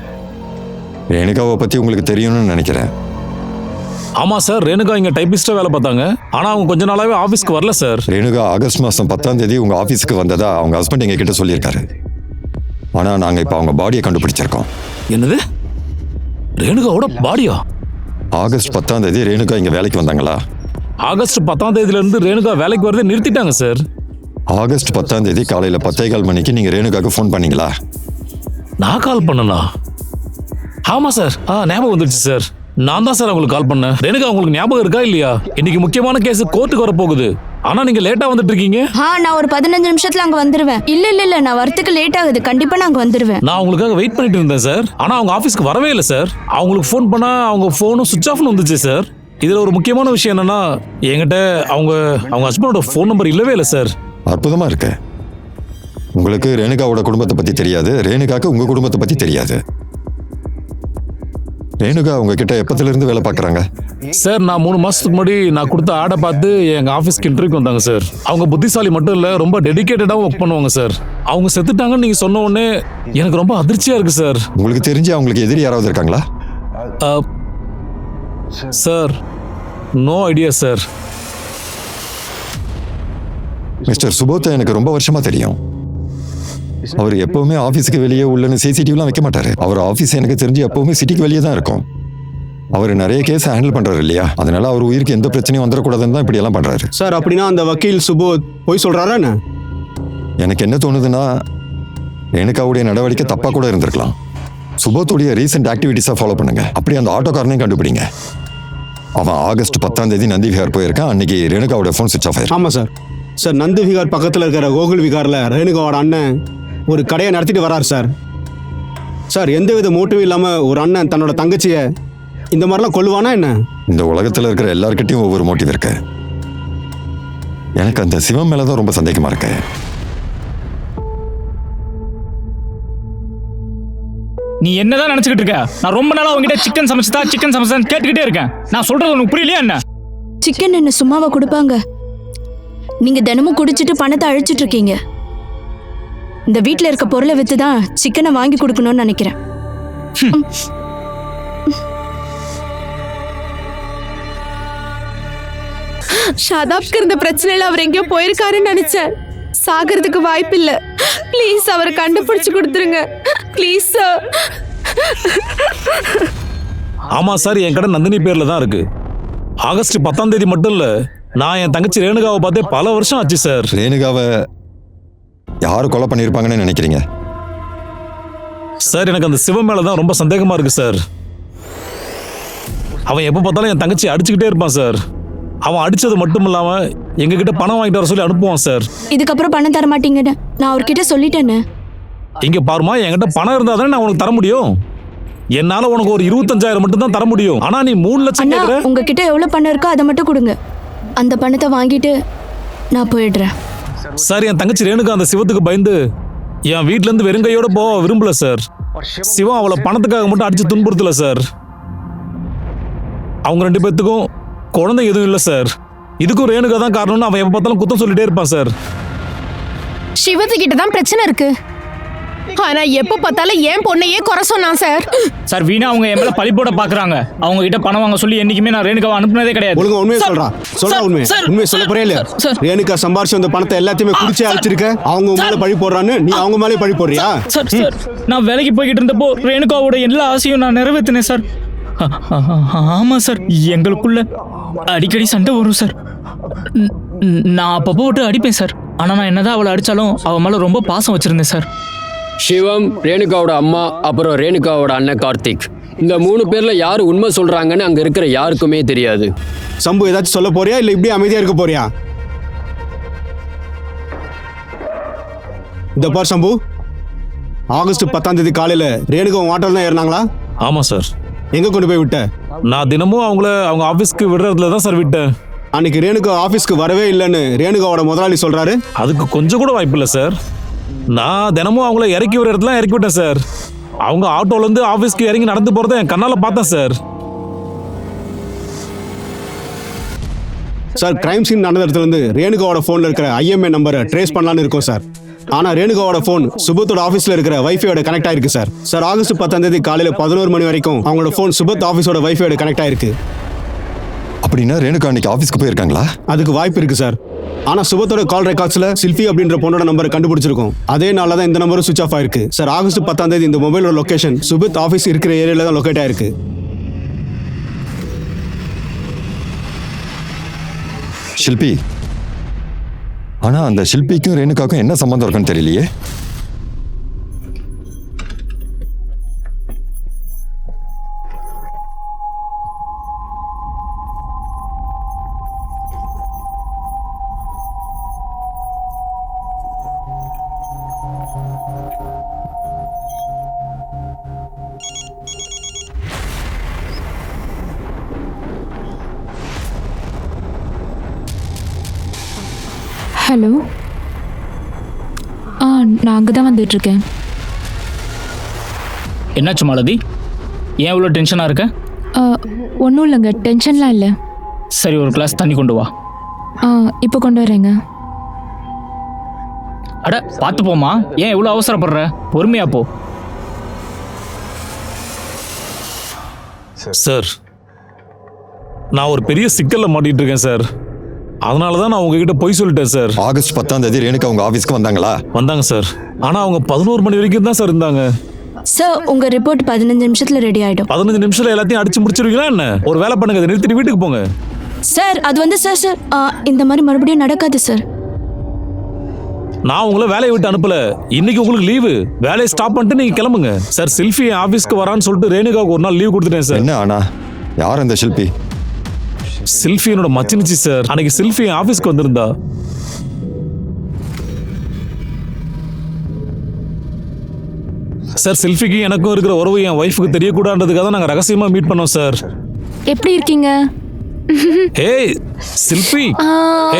ரேணுகாவை பத்தி உங்களுக்கு தெரியணும்னு நினைக்கிறேன். ஆமா சார், ரேணுகா இங்க டைபிஸ்டா வேலை பார்த்தாங்க. ஆனா அவங்க கொஞ்ச நாளாவே ஆபீஸ்க்கு வரல சார். ரேணுகா ஆகஸ்ட் மாசம் 10ஆம் தேதி உங்க ஆபீஸ்க்கு வந்ததா அவங்க ஹஸ்பண்ட் எங்க கிட்ட சொல்லியிருக்காரு. ஆனா நாங்க இப்ப அவங்க பாடியை கண்டுபிடிச்சிருக்கோம். என்னது, ரேணுகாவோட பாடியா? ஆகஸ்ட் 10ஆம் தேதி ரேணுகா இங்க வேலைக்கு வந்தாங்களா? ஆகஸ்ட் 10ஆம் தேதியில இருந்து ரேணுகா வேலைக்கு வரதை நிறுத்திட்டாங்க சார். ஆகஸ்ட் 10ஆம் தேதி காலையில 10:15 மணிக்கு நீங்க ரேணுகாக்கு ஃபோன் பண்ணீங்களா? நான் கால் பண்ணனா? ஆமா சார், ஞாபகம் வந்துடுச்சு சார். நான் தான் சார் உங்களுக்கு கால் பண்ணேன். ரேணுகா உங்களுக்கு ஞாபகம் இருக்கா இல்லையா? இன்னைக்கு முக்கியமான கேஸ் கோர்ட்டுக்கு வர போகுது. ஆனா நீங்க லேட்டா வந்துட்டு இருக்கீங்க. நான் ஒரு 15 நிமிஷத்துல அங்க வந்துருவேன். இல்ல நான் வரத்துக்கு லேட் ஆகுது. கண்டிப்பா நான் அங்க வந்துருவேன். நான் உங்களுக்காக வெயிட் பண்ணிட்டு இருந்தேன் சார். ஆனா அவங்க ஆபீஸ்க்கு வரவே இல்லை சார். அவங்களுக்கு ஃபோன் பண்ணா அவங்க ஃபோனும் சுவிட்ச் ஆஃப்னு வந்துச்சு சார். இதுல ஒரு முக்கியமான விஷயம் என்னன்னா என்கிட்ட அவங்க ஹஸ்பண்டோட ஃபோன் நம்பர் இல்லவே இல்லை சார். அற்புதமா இருக்கு. உங்களுக்கு ரேணுகாவோட குடும்பத்தை பத்தி தெரியாது, ரேணுகாக்கு உங்க குடும்பத்தை பத்தி தெரியாது. ரேணுகா உங்ககிட்ட எப்பத்துல இருந்து வேலை பார்க்கறாங்க? சார் நான் 3 மாசத்துக்கு முன்னாடி நான் கொடுத்த ஆடை பார்த்து எங்க ஆஃபீஸ்க்கு இன்டர்வியூக்கு வந்தாங்க சார். அவங்க புத்திசாலி மட்டும் இல்ல, ரொம்ப டெடிகேட்டடாகவும் ஒர்க் பண்ணுவாங்க சார். அவங்க செத்துட்டாங்கன்னு நீங்க சொன்ன உடனே எனக்கு ரொம்ப அதிர்ச்சியா இருக்கு சார். உங்களுக்கு தெரிஞ்சு அவங்களுக்கு எதிரி யாராவது இருக்காங்களா? Sir no idea sir. Mister சுபோத்தை எனக்கு ரொம்ப வருஷமா தெரியும். அவர் எப்பவுமே ஆபீஸுக்கு வெளியே உள்ளன்னு சிசிடிவிலாம் வைக்க மாட்டாரு. அவர் ஆபீஸ் எனக்கு தெரிஞ்சு எப்பவுமே சிட்டிக்கு வெளியே தான் இருக்கும். அவர் நிறைய கேஸ் ஹேண்டில் பண்றாரு இல்லையா, அதனால அவர் உயிருக்கு எந்த பிரச்சனையும் வந்துடக்கூடாதுன்னு தான் இப்படி எல்லாம் பண்றாரு. சார் அப்படின்னா அந்த வக்கீல் சுபோத் போய் சொல்றாரா என்ன? எனக்கு என்ன தோணுதுன்னா ரேணுகாவுடைய நடவடிக்கை தப்பா கூட இருந்திருக்கலாம். சுபோத்துடைய ரீசெண்ட் ஆக்டிவிட்டிஸை ஃபாலோ பண்ணுங்க. அப்படி அந்த ஆட்டோக்காரனையும் கண்டுபிடிங்க. அவன் ஆகஸ்ட் 10ஆம் தேதி நந்தி விஹார் போயிருக்கான். அன்னைக்கு ரேணுகாவோட ஃபோன் சுவிட்ச் ஆஃப் ஆயிருக்கு. ஆமா சார். சார் நந்தி விஹார் பக்கத்தில் இருக்கிற கோகுல் விகாரில் ரேணுகாவோட அண்ணன் ஒரு கடையை நடத்திட்டு வராரு சார். சார் எந்தவித மோட்டிவும் இல்லாமல் ஒரு அண்ணன் தன்னோட தங்கச்சியை இந்த மாதிரிலாம் கொல்லுவானா என்ன? இந்த உலகத்தில் இருக்கிற எல்லார்கிட்டையும் ஒவ்வொரு மோட்டிவ் இருக்கு. எனக்கு அந்த சிவம் மேலதான் ரொம்ப சந்தேகமா இருக்கு. நீ என்னதான் நினைச்சுக்கிட்டு இருக்க? நான் ரொம்ப நாளா உங்ககிட்ட சிக்கன் சமைச்சதா கேட்டுக்கிட்டே இருக்கேன். நான் சொல்றது உனக்கு புரியலையா என்ன? சிக்கன் என்ன சும்மாவா கொடுப்பாங்க? நீங்க தினமும் குடிச்சிட்டு பணத்தை அழிச்சிட்டு இருக்கீங்க. இந்த வீட்ல இருக்க பொருளை வித்து தான் சிக்கனை வாங்கி கொடுக்கணும்னு நினைக்கிறேன். ஷதாப்க்கு இருந்த பிரச்சனையில அவர் எங்கேயோ போயிருக்காருன்னு நினைச்சேன். சாகிறதுக்கு வாய்ப்பு இல்ல. ப்ளீஸ் அவரை கண்டுபிடிச்சு கொடுத்துருங்க. Please sir. ஆமா சார், என் கடை நந்தினி பேர்ல தான் இருக்கு. ஆகஸ்ட் 10ஆம் தேதி மட்டும் இல்ல, நான் என் தங்கச்சி ரேணுகாவை பார்த்தே பல வருஷம் ஆச்சு சார். ரேணுகாவை யாரு கொலை பண்ணியிருப்பாங்கன்னு நினைக்கிறீங்க? சார் எனக்கு அந்த சிவம் மேல தான் ரொம்ப சந்தேகமா இருக்கு சார். அவன் எப்ப பார்த்தாலும் என் தங்கச்சி அடிச்சுக்கிட்டே இருப்பான் சார். அவன் அடிச்சது மட்டும் இல்லாம எங்ககிட்ட பணம் வாங்கிட்டு வர சொல்லி அனுப்புவான் சார். இதுக்கப்புறம் பணம் தர மாட்டீங்கன்னு நான் அவர்கிட்ட சொல்லிட்டேன்னு. இங்க பாருமா, என்கிட்ட பணம் இருந்தா தானே நான் உனக்கு தர முடியும். என்னால உனக்கு ஒரு 25,000 மட்டும் தான் தர முடியும். ஆனா நீ 3 லட்சம் அண்ணா, கேக்குற. உங்ககிட்ட எவ்வளவு பணம் இருக்கோ அதை மட்டும் கொடுங்க. அந்த பணத்தை வாங்கிட்டு நான் போயிடுறேன். சார் என் தங்கச்சி ரேணுகா அந்த சிவத்துக்கு பயந்து என் வீட்ல இருந்து வெறுங்கையோட போக விரும்பல சார். சிவம் அவளை பணத்துக்காக மட்டும் அடிச்சு துன்புறுத்தல சார். அவங்க 2 பேத்துக்கும் குழந்தை எதுவும் இல்லை சார். இதுக்கும் ரேணுகா தான் காரணம்னு அவன் எப்ப பார்த்தாலும் குத்தம் சொல்லிட்டே இருப்பான் சார். சிவத்துக்கிட்ட தான் பிரச்சனை இருக்கு. ஆனா எப்ப பார்த்தாலும் ஏன் பொண்ணையே குறை சொன்னான் சார். சார் வீணா அவங்க என் மேல பழி போட பாக்குறாங்க. அவங்க கிட்ட பணம் வாங்க சொல்லி என்னைக்குமே நான் ரேணுகாவை அனுப்புனதே கிடையாது. ஒழுங்கா உண்மையை சொல்றா உண்மையை சொல்ல போறே இல்லையா? ரேணுகா சம்பாரிச்சு அந்த பணத்தை எல்லாத்தையுமே குடிச்சே அழிச்சிருக்க. அவங்க மேல பழி போடுறான்னு நீ அவங்க மேலே பழி போடுறியா? சார் நான் வேலைக்கு போய்கிட்டு இருந்தப்போ ரேணுகாவோட எல்லா ஆசையும் நான் நிறைவேற்றினேன் சார். ஆமா சார், எங்களுக்குள்ள அடிக்கடி சண்டை வரும் சார். நான் அப்பப்போ போட்டு அடிப்பேன் சார். ஆனா நான் என்னதான் அவளை அடிச்சாலும் அவ மேல ரொம்ப பாசம் வச்சிருந்தேன் சார். சிவம், ரேணுகாவோட அம்மா, அப்புறம் ரேணுகாவோட அண்ணன் கார்த்திக், இந்த 3 பேர்ல யாரு உண்மை சொல்றாங்கன்னு அங்க இருக்கிற யாருக்குமே தெரியாது. சம்பு ஏதாச்சும் சொல்ல போறியா இல்ல இப்படி அமைதியா இருக்க போறியா? இந்த பார் சம்பு, ஆகஸ்ட் 10ஆம் தேதி காலையில ரேணுகா வாட்டர் தான் ஏறினாங்களா? ஆமா சார். எங்க கொண்டு போய் விட்ட? நான் தினமும் அவங்க ஆபீஸ்க்கு விடுறதுல தான் சார் விட்டேன். அன்னைக்கு ரேணுகா ஆபீஸ்க்கு வரவே இல்லைன்னு ரேணுகாவோட முதலாளி சொல்றாரு. அதுக்கு கொஞ்சம் கூட வாய்ப்பு இல்லை சார். நான் தினமும் அவங்கள இறக்கி விடுற இடத்துல இறக்கி விட்டேன் சார். அவங்க ஆட்டோல இருந்து ஆபீஸ்க்கு இறங்கி நடந்து போறதை என் கண்ணால பார்த்தேன் சார். சார் கிரைம் சீன் நடந்த இடத்துல இருந்து ரேணுகாவோட போன்ல இருக்கிற IMA நம்பரை ட்ரேஸ் பண்ணலான்னு இருக்கோம் சார். ஆனா ரேணுகாவோட போன் சுபத்தோட ஆபீஸ்ல இருக்கிற வைஃபையோட கனெக்ட் ஆயிருக்கு சார். சார் ஆகஸ்ட் 10ஆம் தேதி காலையில 11 மணி வரைக்கும் அவங்களோட போன் சுபத் ஆபீஸோட வைஃபையோட கனெக்ட் ஆயிருக்கு. அப்படின்னா ரேணுகா அன்னைக்கு ஆபீஸ்க்கு போயிருக்காங்களா? அதுக்கு வாய்ப்பு இருக்கு சார். ஆனா சுபத்தோட கால் ரெக்கார்ட்ஸ்ல சில்பி அப்படின்ற பொண்ணோட நம்பர் கண்டுபிடிச்சிருக்கோம். அதே நாள்ல தான் இந்த நம்பரும் சுவிச் ஆஃப் ஆயிருக்கு சார். ஆகஸ்ட் 10ஆம் தேதி இந்த மொபைலோட லொகேஷன் சுபத் ஆபீஸ் இருக்கிற ஏரியால தான் லொகேட் ஆயிருக்கு. ஷில்பி, ஆனா அந்த ஷில்பிக்கும் ரேணுகாக்கும் என்ன சம்பந்தம் இருக்குன்னு தெரியலையே. ஹலோ. நான் அங்கே தான் வந்துட்டுருக்கேன். என்னாச்சு மாலதி? ஏன் இவ்வளோ டென்ஷனாக இருக்க? ஒன்றும் இல்லைங்க, டென்ஷன்லாம் இல்லை. சரி, ஒரு கிளாஸ் தண்ணி கொண்டு வா. இப்போ கொண்டு வரேங்க. அட பார்த்து போமா, ஏன் இவ்வளோ அவசரப்படுற? பொறுமையா போ. சார், நான் ஒரு பெரிய சிக்கல்ல மாட்டிட்டு இருக்கேன் சார். அதனால தான் நான் உங்ககிட்ட பொய் சொல்லிட்டேன் சார். ஆகஸ்ட் 10 ரேணுகா உங்க ஆபீஸ்க்கு வந்தாங்களா? வந்தாங்க சார். ஆனா அவங்க 11 மணி வரைக்கும் தான் சார் இருந்தாங்க. சார் உங்க ரிப்போர்ட் 15 நிமிஷத்துல ரெடி ஆயிடும். 15 நிமிஷத்துல எல்லாத்தையும் அடிச்சு முடிச்சிருவீங்களா என்ன? ஒரு வேலை பண்ணுங்க, அதை நிறுத்திட்டு வீட்டுக்கு போங்க. சார் அது வந்து சார் இந்த மாதிரி மறுபடியும் நடக்காது சார். நான் உங்களை வேலையை விட்டு அனுப்பல. இன்னைக்கு உங்களுக்கு லீவு. வேலையை ஸ்டாப் பண்ணிட்டு நீங்க கிளம்புங்க சார். செல்ஃபி ஆபீஸ்க்கு வரான்னு சொல்லிட்டு ரேணுகாவுக்கு ஒரு நாள் லீவ் கொடுத்துட்டேன் சார். என்ன ஆனா? யார் அந்த ஷில்பி? செல்ஃபி என்னோட மச்சினிச்சு சார். அன்னைக்கு செல்ஃபி ஆபீஸ்க்கு வந்திருந்தா. சார், செல்ஃபிக்கு எனக்கும் இருக்கிற உறவு என் ஒய்ஃபுக்கு தெரியக்கூடாதுன்றதுக்காக தான் நாங்க ரகசியமா மீட் பண்ணோம் சார். எப்படி இருக்கீங்க? ஏய் செல்ஃபி,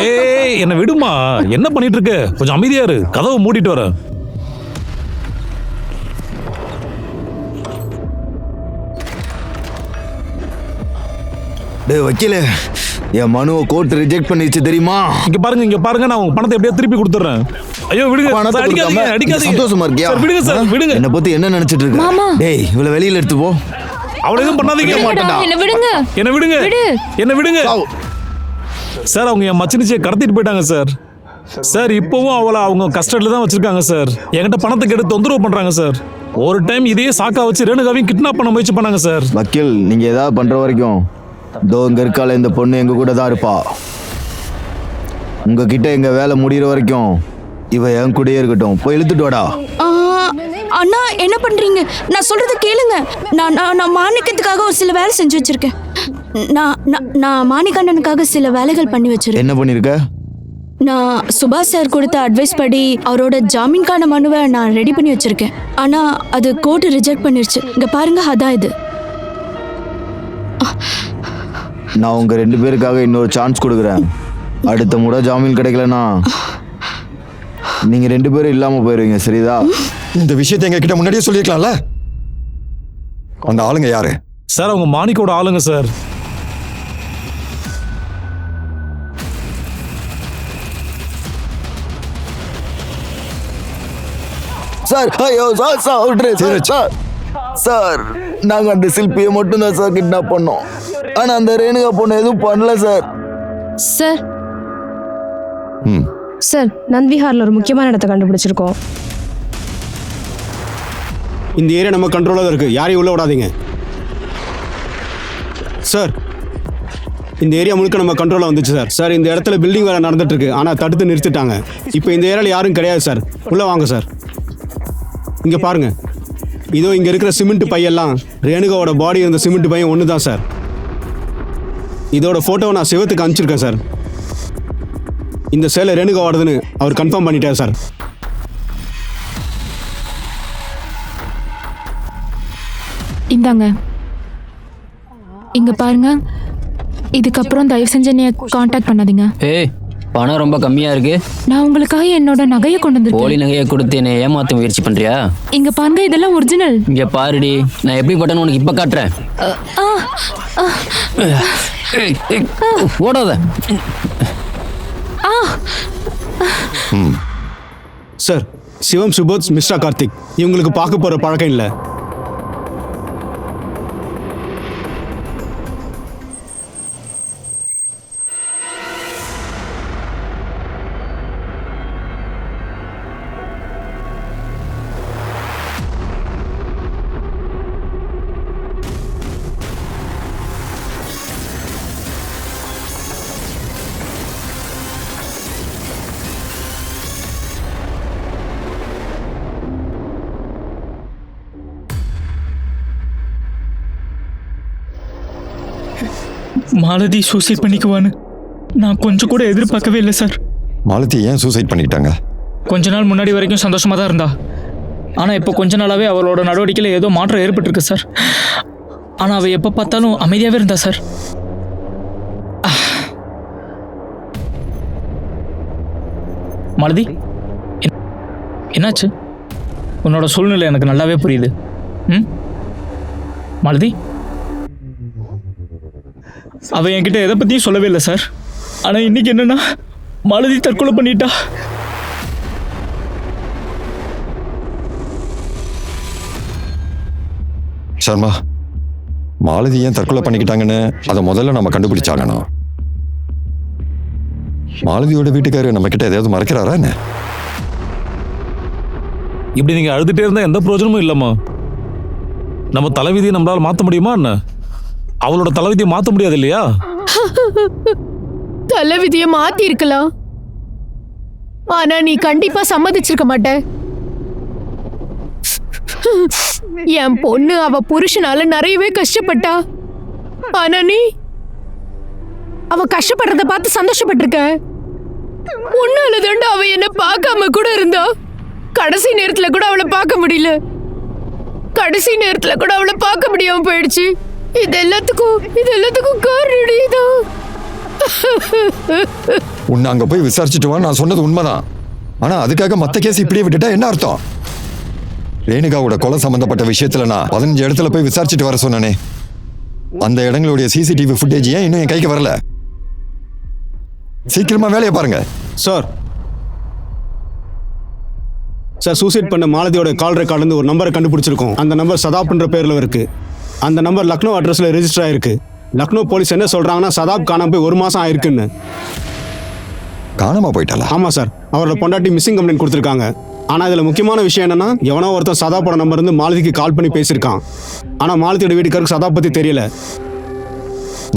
ஏய் என்ன விடுமா, என்ன பண்ணிட்டு இருக்க? கொஞ்சம் அமைதியா இரு, கதவை மூடிட்டு வரேன். டேய் வக்கீலே, என் மனுவை கோர்ட் ரிஜெக்ட் பண்ணிடுச்சு தெரியுமா? இங்க பாருங்க, நான் உங்க பணத்தை எப்படியா திருப்பி கொடுத்துறேன். ஐயோ விடுங்க, பணத்தை அடிக்காதீங்க, கொடுக்காம அடிக்காதீங்க. சந்தோஷமா இருக்கியா? சார், விடுங்க சார், விடுங்க. என்ன பத்தி என்ன நினைச்சிட்டு இருக்க? மாமா. டேய் இவளை வெளியில எடுத்து போ. அவளை எதுவும் பண்ணாதீங்க. என்ன விடுங்க. என்ன விடுங்க, என்ன விடுங்க. சாவு. சார், அவங்க என் மச்சினிச்சியை கடத்திட்டு போயிட்டாங்க சார். சார், இப்பவும் அவளை அவங்க கஸ்டடியில் தான் வச்சிருக்காங்க சார். என்கிட்ட பணத்தை கெடுத்து தொந்தரவு பண்றாங்க சார். ஒரு டைம் இதையே சாக்கா வச்சு ரேணுகாவையும் கிட்னாப் பண்ண முயற்சி பண்ணாங்க சார். வக்கீல், நீங்க ஏதாவது பண்ற வரைக்கும் தோ இங்க இருக்கால இந்த பொண்ணு எங்க கூட தான் இருப்பா. உங்ககிட்ட எங்க வேலை முடிகிற வரைக்கும் இவ என் கூடயே இருக்கட்டும். போய் இழுத்துட்டு வாடா. அண்ணா என்ன பண்றீங்க? நான் சொல்றத கேளுங்க. நான் மாணிக்கத்துக்காக ஒரு சில வேலை செஞ்சு வச்சிருக்கேன். நான் மாணிக்கண்ணனுக்காக சில வேலைகள் பண்ணி வச்சிருக்கேன். என்ன பண்ணிருக்க? நான் சுபாஷ் சார் கொடுத்த அட்வைஸ் படி அவரோட ஜாமீன்கான மனுவை நான் ரெடி பண்ணி வச்சிருக்கேன். ஆனா அது கோர்ட் ரிஜெக்ட் பண்ணிருச்சு. இங்க பாருங்க, அதான் இது. நான் உங்க 2 பேருக்காக இன்னொரு சான்ஸ் கொடுக்குறேன். அடுத்த முறை ஜாமீன் கிடைக்கலனா நீங்க 2 பேரும் இல்லாம போயிருவீங்க, சரிதா? இந்த விஷயத்தை எங்க கிட்ட முன்னாடியே சொல்லிருக்கலாம்ல. அந்த ஆளுங்க யாரு? சார், அவங்க மாணிக்கோட ஆளுங்க சார். சார், ஐயோ சார், சார், சார், நாங்க அந்த சில்பியை மட்டும் தான் சார் கிட்னாப் பண்ணோம். ஆனா அந்த ரேணுகா பொண்ணு எதுவும் பண்ணல சார். சார், சார், நந்த்விஹாரில் ஒரு முக்கியமான இடத்தை கண்டுபிடிச்சிருக்கோம். இந்த ஏரியா நம்ம கண்ட்ரோலாக தான் இருக்கு. யாரையும் உள்ள விடாதீங்க சார். இந்த ஏரியா முழுக்க நம்ம கண்ட்ரோலாக வந்துச்சு சார். சார், இந்த இடத்துல பில்டிங் வேலை நடந்துட்டு இருக்கு. ஆனால் தடுத்து நிறுத்திட்டாங்க. இப்போ இந்த ஏரியாவில் யாரும் கிடையாது சார். உள்ள வாங்க சார். இங்கே பாருங்க, இதோ இங்கே இருக்கிற சிமெண்ட் பையெல்லாம் ரேணுகாவோட பாடி இருந்த சிமெண்ட் பையன் ஒன்று தான் சார். இதோட ஃபோட்டோவை நான் சிவத்துக்கு அனுப்பிச்சிருக்கேன் சார். இந்த சேலை ரேணுகாவோடதுன்னு அவர் கன்ஃபார்ம் பண்ணிட்டார் சார். இந்தாங்க, இங்க பாருங்க. இதுக்கப்புறம் தயவு செஞ்சு என்னைய காண்டாக்ட் பண்ணாதீங்க. ஏய், பணம் ரொம்ப கம்மியா இருக்கு. நான் உங்களுக்காக என்னோட நகையை கொண்டு போலி வந்திருக்கேன். நகையை கொடுத்து என்னை ஏமாத்த முயற்சி பண்றியா? இங்க பாருங்க, இதெல்லாம் ஒரிஜினல். இங்க பாருடி, நான் எப்படி பட்டேன்னு உனக்கு இப்ப காட்டுறேன். ஏய், ஏய், ஓடாத. சார், சிவம், சுபோத், மிஸ்ரா கார்த்திக் இவங்களுக்கு பார்க்க போகிற பழக்கம் இல்லை. மாலதி சூசைட் பண்ணிக்குவான்னு நான் கொஞ்சம் கூட எதிர்பார்க்கவே இல்லை சார். மாலதி ஏன் சூசைட் பண்ணிக்கிட்டாங்க? கொஞ்ச நாள் முன்னாடி வரைக்கும் சந்தோஷமாக தான் இருந்தா. ஆனால் இப்போ கொஞ்ச நாளாகவே அவளோட நடவடிக்கையில் ஏதோ மாற்றம் ஏற்பட்டிருக்கு சார். ஆனால் அவள் எப்போ பார்த்தாலும் அமைதியாகவே இருந்தா சார். மாலதி, என்னாச்சு? உன்னோட சூழ்நிலை எனக்கு நல்லாவே புரியுது. ம் மாலதி, அவ என்கிட்ட எதை பற்றியும் சொல்லவே இல்லை சார். ஆனால் இன்னைக்கு என்னன்னா, மாலதி தற்கொலை பண்ணிட்டா. சர்மா, மாலதி ஏன் தற்கொலை பண்ணிக்கிட்டாங்கன்னு அதை முதல்ல நம்ம கண்டுபிடிச்சாகணும். மாலதியோட வீட்டுக்காரர் நம்ம கிட்ட ஏதாவது மறைக்கிறாரா என்ன? இப்படி நீங்க அழுதுட்டே இருந்தா எந்த பிரயோஜனமும் இல்லம்மா. நம்ம தலைவிதியை நம்மளால மாத்த முடியுமா என்ன? அவளோட தலைவிதியை மாத்த முடியாது இல்லையா? தலைவிதியை மாத்தி இருக்கலாம், ஆனா நீ கண்டிப்பா சம்மதிச்சிருக்க மாட்ட. என் பொண்ணு அவ புருஷனால நிறையவே கஷ்டப்பட்டா, ஆனா நீ அவ கஷ்டப்படுறத பார்த்து சந்தோஷப்பட்டிருக்க. உன்னால தாண்டா அவ என்ன பார்க்காம கூட இருந்தா. கடைசி நேரத்துல கூட அவளை பார்க்க முடியல. கடைசி நேரத்துல கூட அவளை பார்க்க முடியாம போயிடுச்சு. இது எல்லாத்துக்கும் காரணம் நீதான். உன்னை அங்க போய் விசாரிச்சுட்டு வா, நான் சொன்னது உண்மைதான். ஆனா அதுக்காக மத்த கேஸ் இப்படியே விட்டுட்டா என்ன அர்த்தம்? ரேணுகாவோட கொலை சம்பந்தப்பட்ட விஷயத்துல நான் 15 இடத்துல போய் விசாரிச்சுட்டு வர சொன்னனே, அந்த இடங்களுடைய சிசிடிவி ஃபுட்டேஜ் ஏன் இன்னும் என் கைக்கு வரல? சீக்கிரமா வேலையை பாருங்க. சார் சூசைட் பண்ண மாலதியோட கால் ரெக்கார்ட்லேருந்து ஒரு நம்பரை கண்டுபிடிச்சிருக்கோம். அந்த நம்பர் சதாப்ன்ற பேரில் இருக்கு. அந்த நம்பர் லக்னோ அட்ரஸில் ரெஜிஸ்டர் ஆயிருக்கு. லக்னோ போலீஸ் என்ன சொல்றாங்கன்னா, சதாப் காணாம போய் 1 மாசம் ஆயிருக்குன்னு. காணாம போயிட்டாளா? ஆமாம் சார், அவரோட பொண்டாட்டி மிஸ்ஸிங் கம்ப்ளைண்ட் கொடுத்துருக்காங்க. ஆனால் இதில் முக்கியமான விஷயம் என்னன்னா, எவனோ ஒருத்தன் சதாப்போட நம்பர் இருந்து மாலதிக்கு கால் பண்ணி பேசியிருக்கான். ஆனால் மாலதியோட வீட்டுக்காருக்கு சதாப் பற்றி தெரியல.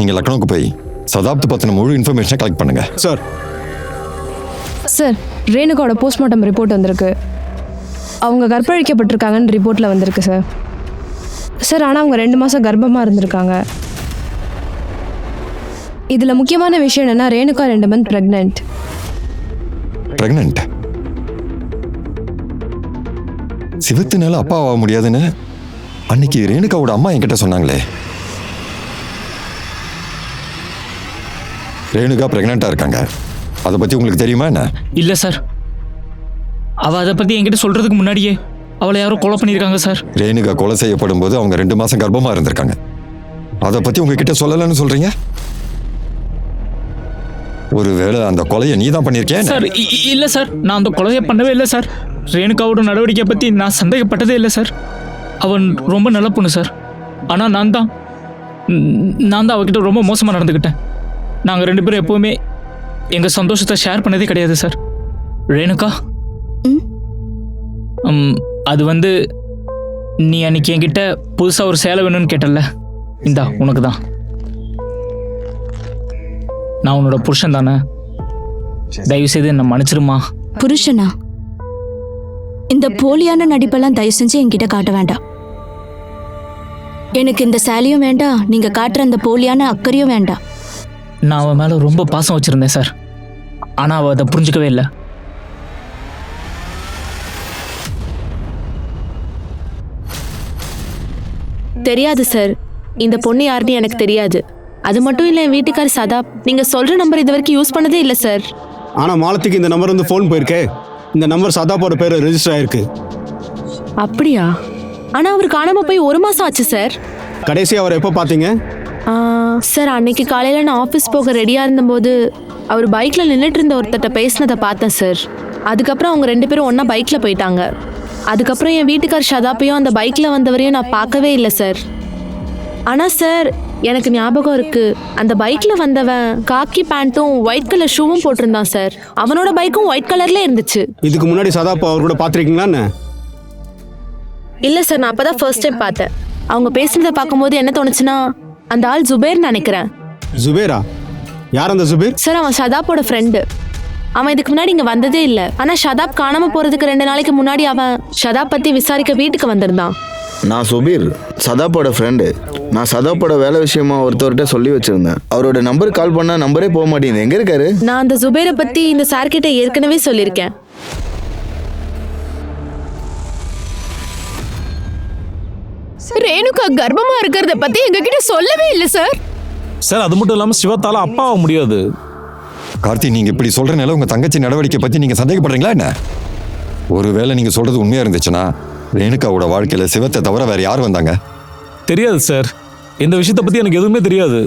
நீங்க லக்னோக்கு போய் சதாப்து பத்தின முழு இன்ஃபர்மேஷனை கலெக்ட் பண்ணுங்க. சார் சார், ரேணுகாவோட போஸ்ட்மார்ட்டம் ரிப்போர்ட் வந்திருக்கு. அவங்க கர்ப்பழிக்கப்பட்டிருக்காங்கன்னு ரிப்போர்ட்டில் வந்திருக்கு சார். சார், ஆனால் அவங்க 2 மாதம் கர்ப்பமாக இருந்திருக்காங்க. இதில் முக்கியமான விஷயம் என்னென்னா, ரேணுகா 2 மந்த் ப்ரெக்னென்ட். சிவத்தினால அப்பா ஆக முடியாதுன்னு அன்னைக்கு ரேணுகாவோட அம்மா என்கிட்ட சொன்னாங்களே. ரேணுகா பிரெக்னெண்டா இருக்காங்க, அதை பத்தி உங்களுக்கு தெரியுமா என்ன? இல்லை சார், அவள் அதை பற்றி என்கிட்ட சொல்கிறதுக்கு முன்னாடியே அவளை யாரோ கொலை பண்ணியிருக்காங்க சார். ரேணுகா கொலை செய்யப்படும் போது அவங்க 2 மாசம் கர்ப்பமா இருந்திருக்காங்க. அதை பத்தி உங்ககிட்ட சொல்லலன்னு சொல்றீங்க? ஒருவேளை அந்த கொலையை நீ தான் பண்ணியிருக்கேன் சார். இல்லை சார், நான் அந்த கொலையை பண்ணவே இல்லை சார். ரேணுகாவோட நடவடிக்கையை பற்றி நான் சந்தேகப்பட்டதே இல்லை சார். அவன் ரொம்ப நல்ல பொண்ணு சார். ஆனால் நான் தான் அவகிட்ட ரொம்ப மோசமாக நடந்துக்கிட்டேன். நாங்கள் 2 பேரும் எப்போவுமே எங்கள் சந்தோஷத்தை ஷேர் பண்ணதே கிடையாது சார். ரேணுகா, அது வந்து நீ அன்னைக்கு என்கிட்ட புதுசாக ஒரு சேலை வேணும்னு கேட்டல, இந்தா உனக்கு தான். நான் உன்னோட புருஷன் தானே, தயவு செய்து என்ன மன்னிச்சிருமா. புருஷனா? இந்த போலியான நடிப்பெல்லாம் தயவு செஞ்சு என்கிட்ட காட்ட வேண்டாம். எனக்கு இந்த சேலையும் வேண்டாம், நீங்க காட்டுற அந்த போலியான அக்கறையும் வேண்டாம். நான் அவன் மேலே ரொம்ப பாசம் வச்சுருந்தேன் சார். ஆனால் அவள் அதை புரிஞ்சுக்கவே இல்லை. தெரியாது சார், இந்த பொண்ணு யாருன்னு எனக்கு தெரியாது. அது மட்டும் இல்லை, என் வீட்டுக்கார் சதாப் நீங்க சொல்ற நம்பர் இது வரைக்கும் யூஸ் பண்ணதே இல்லை சார். ஆனால் மாலதிக்கு இந்த நம்பர் வந்து ஃபோன் போயிருக்கே. இந்த நம்பர் சதாப்போட பேர் ரெஜிஸ்டர் ஆயிருக்கு. அப்படியா? ஆனா அவர் காணாம போய் 1 மாசம் ஆச்சு சார். கடைசி அவர் எப்போ பார்த்தீங்க? சார், அன்னைக்கு காலையில நான் ஆஃபீஸ் போக ரெடியா இருந்தபோது அவர் பைக்ல நின்றுட்டு இருந்த ஒருத்தட்ட பேசினதை பார்த்தேன் சார். அதுக்கப்புறம் அவங்க 2 பேரும் ஒண்ணா பைக்ல போயிட்டாங்க. அதுக்கப்புறம் என் வீட்டுக்கார் ஷதாப்பையும் அந்த பைக்ல வந்தவரையும் நான் பார்க்கவே இல்லை சார். ஆனா சார், எனக்கு ஞாபகம் இருக்கு, அந்த பைக்ல வந்தவன் காக்கி பேண்ட்டும் ஒயிட் கலர் ஷூவும் போட்டிருந்தான் சார். அவனோட பைக்கும் ஒயிட் கலர்ல இருந்துச்சு. இதுக்கு முன்னாடி சதாப் அவர் கூட பார்த்துருக்கீங்களா? இல்ல சார், நான் அப்பதான் ஃபர்ஸ்ட் டைம் பார்த்தேன். அவங்க பேசுனதை பார்க்கும்போது என்ன தோணுச்சுன்னா, அந்த ஆள் ஜுபேர் நினைக்கிறேன். ஜுபேரா? யார் அந்த ஜுபேர்? சார், அவன் ஷதாப்போட ஃப்ரெண்டு. அவன் இதுக்கு முன்னாடி இங்க வந்ததே இல்லை. ஆனா ஷதாப் காணாம போறதுக்கு 2 நாளைக்கு முன்னாடி அவன் ஷதாப் பத்தி விசாரிக்க வீட்டுக்கு வந்திருந்தான். நான் சுபீர், சதாப்போட ஃப்ரெண்டு. நான் சதாப்போட வேலை விஷயமா ஒருத்தர்கிட்ட சொல்லி வச்சிருந்தேன். அவரோட நம்பர் கால் பண்ணா நம்பரே போக மாட்டேங்குது. எங்க இருக்காரு? நான் அந்த ஜுபேரை பத்தி இந்த சார் கிட்ட ஏற்கனவே சொல்லியிருக்கேன். ரேணுகா கர்ப்பமா இருக்கிறத பத்தி எங்ககிட்ட சொல்லவே இல்லை சார். சார், அது மட்டும் இல்லாம சிவத்தால அப்பா ஆக முடியாது. கார்த்தி, நீங்க இப்படி சொல்றனால உங்க தங்கச்சி நடவடிக்கை பத்தி நீங்க சந்தேகப்படுறீங்களா என்ன? ஒருவேளை நீங்க சொல்றது உண்மையா இருந்துச்சுன்னா ரேணுகாவோட வாழ்க்கையில சிவத்தை தவிர வேற யார் வந்தாங்க? தெரியாது சார், இந்த விஷயத்தை பத்தி எனக்கு எதுவுமே தெரியாது.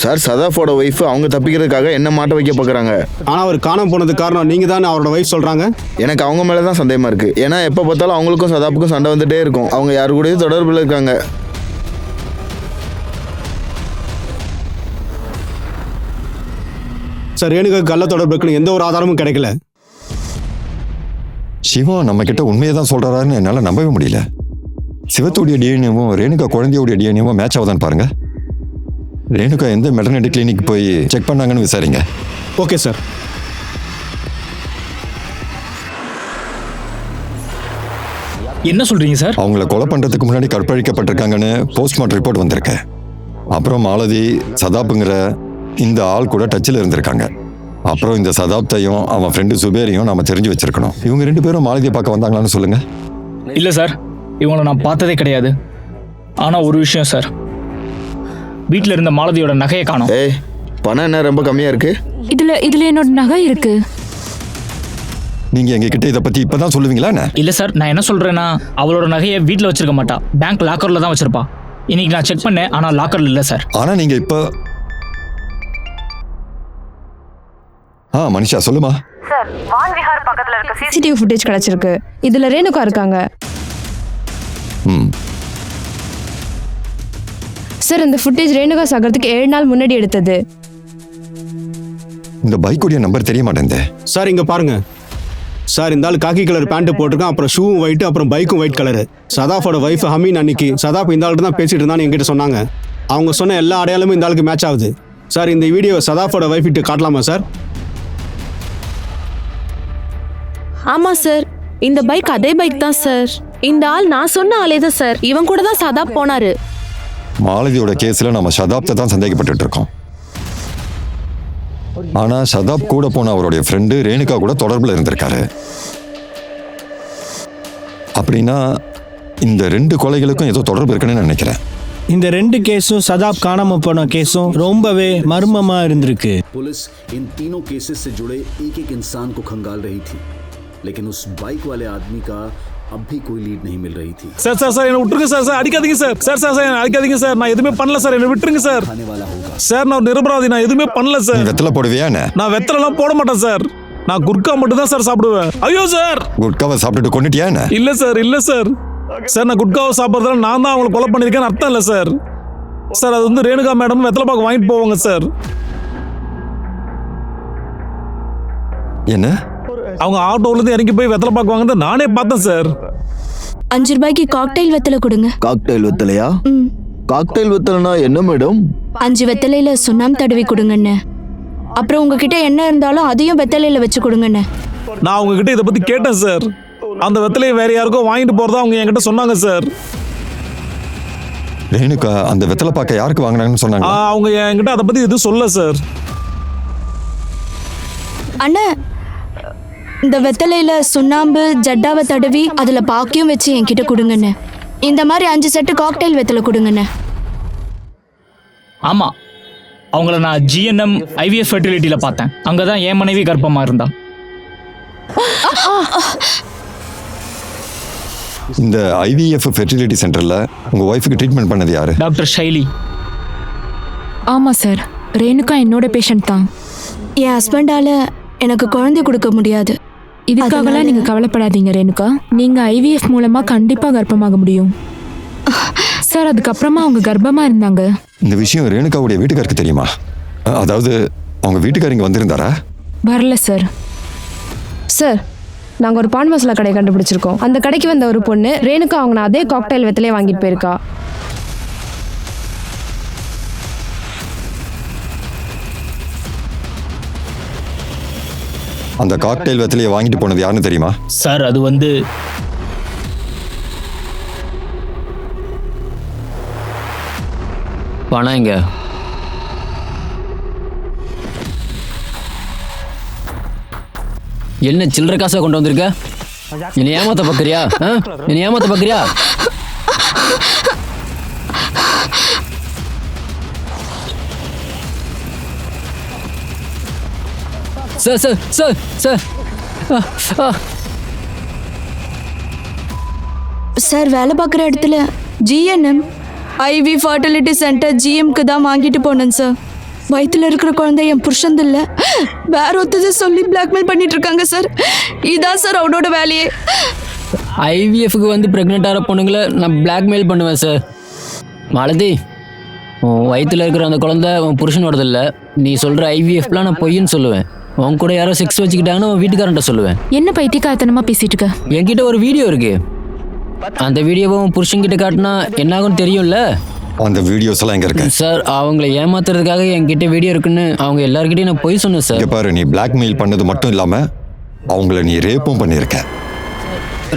சார், சதாஃபோட ஒய்ஃப் அவங்க தப்பிக்கிறதுக்காக என்ன மாட்ட வைக்க பார்க்குறாங்க. ஆனால் அவர் காணாம போனதுக்கு காரணம் நீங்கள் தான் அவரோட ஒய்ஃப் சொல்கிறாங்க. எனக்கு அவங்க மேலே தான் சந்தேகமாக இருக்குது. ஏன்னா எப்போ பார்த்தாலும் அவங்களுக்கும் சதாப்புக்கும் சண்டை வந்துட்டே இருக்கும். அவங்க யாரு கூடயும் தொடர்பில் இருக்காங்க. சார், ரேணுகா கள்ள தொடர்பு இருக்குன்னு எந்த ஒரு ஆதாரமும் கிடைக்கல. சிவா நம்ம கிட்ட உண்மையை தான் சொல்றாருன்னு என்னால நம்பவே முடியல. சிவத்துடைய டிஎன்ஏவும் ரேணுகா குழந்தையோடைய டிஎன்ஏவும் மேட்ச் ஆகுதான்னு பாருங்க. ரேணுகா எந்த மெட்டர்னிட்டி கிளினிக் போய் செக் பண்ணாங்கன்னு விசாரிங்க. Okay sir. என்ன சொல்றீங்க சார்? அவங்கள கொலை பண்றதுக்கு முன்னாடி கற்பழிக்கப்பட்டிருக்காங்கன்னு போஸ்ட்மார்ட்டம் ரிப்போர்ட் வந்திருக்கு. அப்புறம் மாலதி சதாப்புங்கிற இந்த ஆள் கூட டச்சில் இருந்திருக்காங்க. அப்புறம் இந்த சதாப்தையும் அவன் ஃப்ரெண்டு சுபேரையும் நாம தெரிஞ்சு வச்சிருக்கணும். இவங்க 2 பேரும் மாலதியை பார்க்க வந்தாங்களான்னு சொல்லுங்க. இல்லை சார், இவங்களை நான் பார்த்ததே கிடையாது. ஆனால் ஒரு விஷயம் சார், வீட்டில் இருந்த மாலதியோட நகையை காணோம். ஏய், பணம் என்ன ரொம்ப கம்மியாக இருக்கு? இதுல என்னோட நகை இருக்கு. நீங்க எங்க கிட்ட இதை பத்தி இப்பதான் சொல்லுவீங்களா என்ன? இல்லை சார், நான் என்ன சொல்கிறேன்னா, அவளோட நகையை வீட்டில் வச்சிருக்க மாட்டா, பேங்க் லாக்கரில் தான் வச்சிருப்பா. இன்னைக்கு நான் செக் பண்ணேன், ஆனால் லாக்கரில் இல்லை சார். ஆனா நீங்க இப்போ மனிஷா சொல்லுமா. சார், வான் விஹார் பக்கத்துல இருக்க சிசிடிவி ஃபுட்டேஜ் கிடைச்சிருக்கு. இதுல ரேணுகா இருக்காங்க. சார், இந்த ஃபுட்டேஜ் ரேணுகா சாகிறதுக்கு 7 நாள் முன்னாடி எடுத்தது. இந்த பைக்குடைய நம்பர் தெரிய மாட்டேங்குது. சார், இங்கே பாருங்க சார், இந்த ஆள் காக்கி கலர் பேண்ட்டு போட்டிருக்கான், அப்புறம் ஷூவும் ஒயிட்டு, அப்புறம் பைக்கும் ஒயிட் கலரு. சதாஃபோட ஒய்ஃப் ஹமீன் அன்னைக்கு சதாப் இந்த ஆள்கிட்ட தான் பேசிட்டு இருந்தான்னு என்கிட்ட சொன்னாங்க. அவங்க சொன்ன எல்லா அடையாளமும் இந்த ஆளுக்கு மேட்ச் ஆகுது. சார், இந்த வீடியோ சதாஃபோட ஒய்ஃப் கிட்ட காட்டலாமா சார்? ஆமாம் சார், இந்த பைக் அதே பைக் தான் சார். இந்த ஆள் நான் சொன்ன ஆளே தான் சார். இவன் கூட தான் சதாப் போனாரு. மாலதியோட கேஸ்ல நம்ம சதாப்தை தான் சந்தேகப்பட்டு இருக்கோம். ஆனா சதாப் கூட போன அவருடைய ஃப்ரெண்டு ரேணுகா கூட தொடர்புல இருந்திருக்காரு. அப்படின்னா இந்த 2 கொலைகளுக்கும் ஏதோ தொடர்பு இருக்குன்னு நினைக்கிறேன். இந்த 2 கேஸும் சதாப் காணாம போன கேஸும் ரொம்பவே மர்மமா இருந்திருக்கு. पुलिस इन तीनों केसेस से जुड़े एक इंसान को खंगाल रही थी, लेकिन उस बाइक वाले आदमी का अब भी कोई लीड नहीं मिल रही थी. சார் சார் சார், என்ன விட்டுருங்க சார். சார் அடிக்காதீங்க சார். சார் சார் சார், என்ன அடிக்காதீங்க சார். நான் எதுவுமே பண்ணல சார், என்ன விட்டுருங்க சார். आने वाला होगा. சார், நான் நிரபராதி, நான் எதுவுமே பண்ணல நீ சார். வெத்தலை போடுவியா என்ன? நான் வெத்தலைலாம் போட மாட்டேன் சார். நான் குர்கா மட்டும் தான் சார் சாப்பிடுவேன். ஐயோ சார். குட்காவை சாப்பிட்டுட்டு கொண்டுட்டியா என்ன? இல்ல சார், இல்ல சார். சார், நான் குட்காவை சாப்பிட்றதால நான் தான் அவங்களை கொலை பண்ணியிருக்கேன்னு அர்த்தம் இல்லை சார். சார், அது வந்து ரேணுகா மேடம் வெத்தலை பாக்கு வாங்கிட்டு போவாங்க சார். என்ன? அவங்க ஆட்டோலேருந்து இறங்கி போய் வெத்தலை பாக்கு வாங்க நானே பார்த்தேன் சார். 5 ரூபாய்க்கு காக்டைல் வெத்தலை கொடுங்க. காக்டெயில் வெத்தலையா? காக்டெயில் வெத்தலைனா என்ன மேடம்? 5 வெத்தலையில சுண்ணாம்பு தடவி கொடுங்கண்ணே. அப்புறம் உங்ககிட்ட என்ன இருந்தாலும் அதையும் வெத்தலையில வச்சு கொடுங்கண்ணே. நான் அவங்க கிட்ட இதை பத்தி கேட்டேன் சார். அந்த வெத்தலையை வேற யாருக்கோ வாங்கிட்டு போறதா அவங்க என்கிட்ட சொன்னாங்க சார். ரேணுகா அந்த வெத்தலை பாக்க யாருக்கு வாங்கினாங்கன்னு சொன்னாங்க? அவங்க என்கிட்ட அதை பத்தி எதுவும் சொல்ல சார். அண்ணா, இந்த வெத்தலையில சுண்ணாம்பு ஜட்டாவை தடவி அதுல பாக்கியும் வச்சு என்கிட்ட கொடுங்கண்ணே. இந்த மாதிரி 5 செட்டு காக்டைல் வெத்தலை கொடுங்கண்ணே. ஆமாம், அவங்கள நான் ஜிஎன்எம் ஐவிஎஃப் ஃபெர்டிலிட்டியில் பார்த்தேன். அங்கே தான் என் மனைவி கர்ப்பமாக இருந்தா. இந்த ஐவிஎஃப் ஃபெர்டிலிட்டி சென்டர்ல உங்க ஒய்ஃபுக்கு ட்ரீட்மெண்ட் பண்ணது யாரு? டாக்டர் ஷைலி. ஆமா சார், ரேணுகா என்னோட பேஷண்ட் தான். என் ஹஸ்பண்டால எனக்கு குழந்தை கொடுக்க முடியாது. இதுக்காகலாம் நீங்க கவலைப்படாதீங்க ரேணுகா. நீங்க ஐவிஎஃப் மூலமா கண்டிப்பா கர்ப்பமாக முடியும் சார். அதுக்கப்புறமா அவங்க கர்ப்பமா இருந்தாங்க. இந்த விஷயம் ரேணுகாவுடைய வீட்டுக்காருக்கு தெரியுமா? அதாவது அவங்க வீட்டுக்காரர் இங்க வந்திருந்தாரா? வரல சார். சார், நாங்கள் ஒரு பான் மசாலா கடை கண்டுபிடிச்சிருக்கோம். அந்த கடைக்கு வந்த ஒரு பொண்ணு ரேணுகா அவங்க அதே காக்டைல் வெத்தலையே வாங்கிட்டு போயிருக்கா. அந்த காக்டெயில் வெத்தலையை வாங்கிட்டு போனது யாருன்னு தெரியுமா? சார், அது வந்து பணம் எங்க? என்ன சில்லற காசா கொண்டு வந்திருக்க? என்னை ஏமாத்த பார்க்கறியா? என்னை ஏமாத்த பார்க்கறியா? Sir sir sir sir sir வேலை பார்க்குற இடத்துல ஜிஎன்எம் ஐவி ஃபர்டிலிட்டி சென்டர் ஜிஎம்க்கு தான் வாங்கிட்டு போனேன் சார். வயிற்றுல இருக்கிற குழந்தை என் புருஷன் இல்லை, வேற ஒருத்தது சொல்லி பிளாக்மெயில் பண்ணிட்டு இருக்காங்க சார். இதான் சார் அவனோட வேலையே. ஐவிஎஃப்க்கு வந்து ப்ரெக்னென்ட் ஆகிற பொண்ணுங்களை நான் பிளாக்மெயில் பண்ணுவேன் சார். மாலதி, உன் வயிற்றுல இருக்கிற அந்த குழந்தை உன் புருஷனோடது இல்லை. நீ சொல்கிற ஐவிஎஃப்லாம் நான் பொய்ன்னு சொல்லுவேன். உன் கூட யாரோ செக்ஸ் வச்சுக்கிட்டாங்கன்னு உன் வீட்டுக்காரன்ட்ட சொல்லுவேன். என்ன பைத்தியக்காரத்தனமா பேசிட்டு இருக்க? என்கிட்ட ஒரு வீடியோ இருக்கு. அந்த வீடியோவை உன் புருஷன்கிட்ட காட்டினா என்னாகும் தெரியும்ல? அந்த வீடியோஸ் எல்லாம் எங்க இருக்கு சார், அவங்கள ஏமாத்துறதுக்காக என்கிட்ட வீடியோ இருக்குன்னு அவங்க எல்லாருக்கிட்டையும் நான் பொய் சொன்னேன் சார். இங்க பாரு, நீ பிளாக்மெயில் பண்ணது மட்டும் இல்லாம அவங்கள நீ ரேப்பும் பண்ணியிருக்க.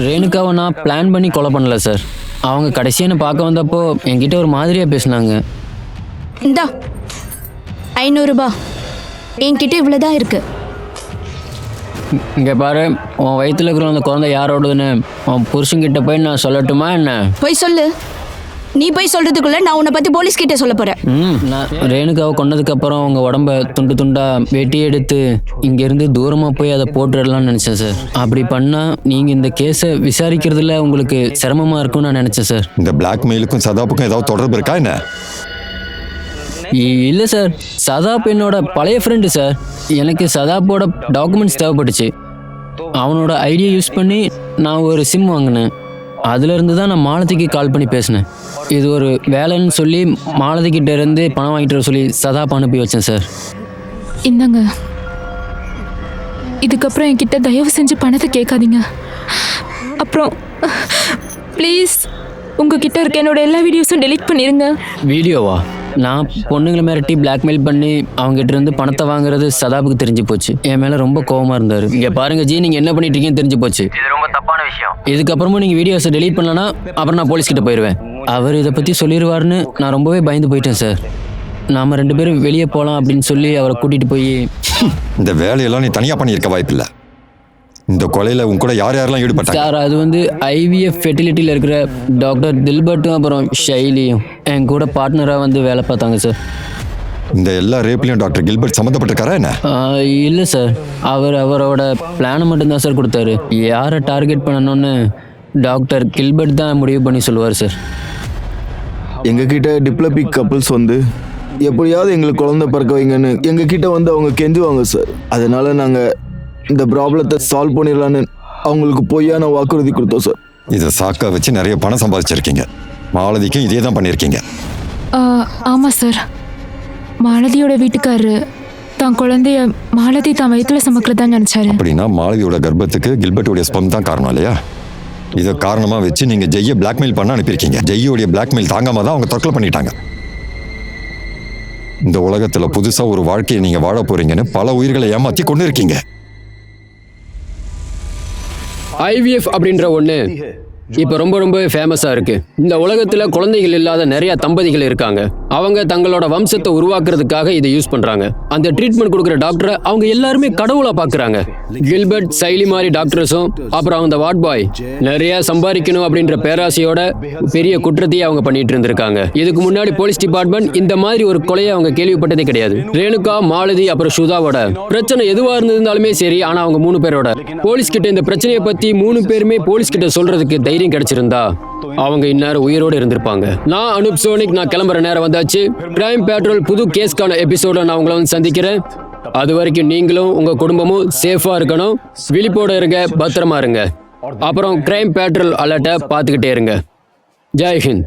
ரேணுகாவை நான் பிளான் பண்ணி கொலை பண்ணல சார். அவங்க கடைசியாக என்னை பார்க்க வந்தப்போ என்கிட்ட ஒரு மாதிரியாக பேசினாங்க. இந்தா 500 ரூபாய் என்கிட்ட இவ்வளோதான் இருக்கு. இங்கே பாரு, உன் வயிற்றுல இருக்கிற அந்த குழந்தை யாரோடதுன்னு உன் புருஷன்கிட்ட போய் நான் சொல்லட்டுமா என்ன? போய் சொல்லு. நீ போய் சொல்றதுக்குள்ள நான் உன்னை பத்தி போலீஸ் கிட்ட சொல்ல போறேன். நான் ரேணுகாவை கொண்டதுக்கப்புறம் அவங்க உடம்ப துண்டு துண்டா வெட்டி எடுத்து இங்கேருந்து தூரமாக போய் அதை போட்டுடலாம்னு நினச்சேன் சார். அப்படி பண்ணால் நீங்கள் இந்த கேஸை விசாரிக்கிறதுல உங்களுக்கு சிரமமாக இருக்கும்னு நான் நினச்சேன் சார். இந்த பிளாக்மெயிலுக்கும் சதாப்புக்கும் ஏதாவது தொடர்பு இருக்கா என்ன? இல்லை சார், சதாப் என்னோட பழைய ஃப்ரெண்டு சார். எனக்கு சதாப்போட டாக்குமெண்ட்ஸ் தேவைப்பட்டுச்சு. அவனோட ஐடியா யூஸ் பண்ணி நான் ஒரு சிம் வாங்கினேன். அதுலேருந்து தான் நான் மாலதிக்கு கால் பண்ணி பேசினேன். இது ஒரு வேலைன்னு சொல்லி மாலதிக்கிட்ட இருந்து பணம் வாங்கிட்டு வர சொல்லி சதாப் அனுப்பி வச்சேன் சார். இந்தாங்க, இதுக்கப்புறம் என்கிட்ட தயவு செஞ்சு பணத்தை கேட்காதீங்க. அப்புறம் ப்ளீஸ் உங்ககிட்ட இருக்க என்னோட எல்லா வீடியோஸும் டெலீட் பண்ணிடுங்க. வீடியோவா? நான் பொண்ணுங்களை மிரட்டி பிளாக்மெயில் பண்ணி அவங்ககிட்ட இருந்து பணத்தை வாங்குறது சதாபுக்கு தெரிஞ்சு போச்சு. என் மேலே ரொம்ப கோவமாக இருந்தார். இங்கே பாருங்க ஜி, நீங்கள் என்ன பண்ணிட்டு இருக்கீங்கன்னு தெரிஞ்சு போச்சு. இது ரொம்ப தப்பான விஷயம். இதுக்கப்புறமும் நீங்கள் வீடியோஸை டெலீட் பண்ணலன்னா அப்புறம் நான் போலீஸ்கிட்ட போயிடுவேன். அவர் இதை பற்றி சொல்லிடுவார்னு நான் ரொம்பவே பயந்து போயிட்டேன் சார். நாம் 2 பேரும் வெளியே போகலாம் அப்படின்னு சொல்லி அவரை கூட்டிகிட்டு போய் இந்த வேலையெல்லாம் நீ தனியாக பண்ணியிருக்க வாய்ப்பில்லை. இந்த கொலையில் உன் கூட யார் யாரெல்லாம் ஈடுபட்டாங்க? சார், அது வந்து ஐவிஎஃப் ஃபெர்டிலிட்டியில் இருக்கிற டாக்டர் தில்பர்ட்டும் அப்புறம் ஷைலியும் என் கூட பார்ட்னராக வந்து வேலை பார்த்தாங்க சார். இந்த எல்லா ரேப்லையும் டாக்டர் கில்பர்ட் சம்மந்தப்பட்டிருக்காரா என்ன? இல்லை சார், அவரோட பிளானை மட்டும்தான் சார் கொடுத்தாரு. யாரை டார்கெட் பண்ணணும்னு டாக்டர் கில்பர்ட் தான் முடிவு பண்ணி சொல்லுவார் சார். எங்ககிட்ட டிப்ளபிக் கப்புள்ஸ் வந்து எப்படியாவது எங்களுக்கு குழந்தை பிறக்க வைங்கன்னு எங்ககிட்ட வந்து அவங்க கெஞ்சுவாங்க சார். அதனால நாங்கள் இந்த ப்ராப்ளத்தை சால்வ் பண்ணிடலான்னு அவங்களுக்கு பொய்யான வாக்குறுதி கொடுத்தோம் சார். இதை சாக்கா வச்சு நிறைய பணம் சம்பாதிச்சிருக்கீங்க. மாலதிக்கும் இதே தான் பண்ணியிருக்கீங்க. ஆமாம் சார், மாலதியோட வீட்டுக்காரரு தான் குழந்தைய மாலதி தான் வயிற்றுல சுமக்கிறதா நினச்சாரு. அப்படின்னா மாலதியோட கர்ப்பத்துக்கு கில்பர்ட்டுடைய ஸ்பம் தான் காரணம் இல்லையா? இதை காரணமாக வச்சு நீங்கள் ஜெய்யை பிளாக்மெயில் பண்ண அனுப்பியிருக்கீங்க. ஜெய்யோடைய பிளாக்மெயில் தாங்காம தான் அவங்க தற்கொலை பண்ணிட்டாங்க. இந்த உலகத்தில் புதுசாக ஒரு வாழ்க்கையை நீங்கள் வாழ போறீங்கன்னு பல உயிர்களை ஏமாற்றி கொண்டு இருக்கீங்க. ஐவிஎஃப் அப்படின்ற ஒன்று இப்போ ரொம்ப ஃபேமஸாக இருக்குது. இந்த உலகத்தில் குழந்தைகள் இல்லாத நிறைய தம்பதிகள் இருக்காங்க. அவங்க தங்களோட வம்சத்தை உருவாக்குறதுக்காக இதை யூஸ் பண்ணுறாங்க. அந்த ட்ரீட்மெண்ட் கொடுக்குற டாக்டரை அவங்க எல்லாருமே கடவுளாக பார்க்குறாங்க. கில்பர்ட், சைலி மாதிரி டாக்டர்ஸும் அப்புறம் அந்த வார்ட் பாய் நிறைய சம்பாதிக்கணும் அப்படின்ற பேராசையோட பெரிய குற்றத்தையே அவங்க பண்ணிட்டு இருந்திருக்காங்க. இதுக்கு முன்னாடி போலீஸ் டிபார்ட்மெண்ட் இந்த மாதிரி ஒரு கொலையை அவங்க கேள்விப்பட்டதே கிடையாது. ரேணுகா, மாலதி அப்புறம் சுதாவோட பிரச்சனை எதுவாக இருந்திருந்தாலுமே சரி, ஆனால் அவங்க 3 பேரோட போலீஸ் கிட்ட இந்த பிரச்சனையை பற்றி 3 பேருமே போலீஸ் கிட்ட சொல்றதுக்கு தைரியம் கிடைச்சிருந்தா அவங்க இந்நேரம் உயிரோடு இருந்திருப்பாங்க. நான் அனுப் சோனிக், நான் கிளம்புற நேரம் வந்தாச்சு. கிரைம் பேட்ரோல் புது கேஸ்க்கான எபிசோட நான் உங்களை வந்து சந்திக்கிறேன். அது வரைக்கும் நீங்களும் உங்க குடும்பமும் சேஃபா இருக்கணும். விழிப்போட இருங்க, பத்திரமா இருங்க. அப்புறம் கிரைம் பேட்ரோல் அலர்ட்டை பார்த்துக்கிட்டே இருங்க. ஜெய் ஹிந்த்.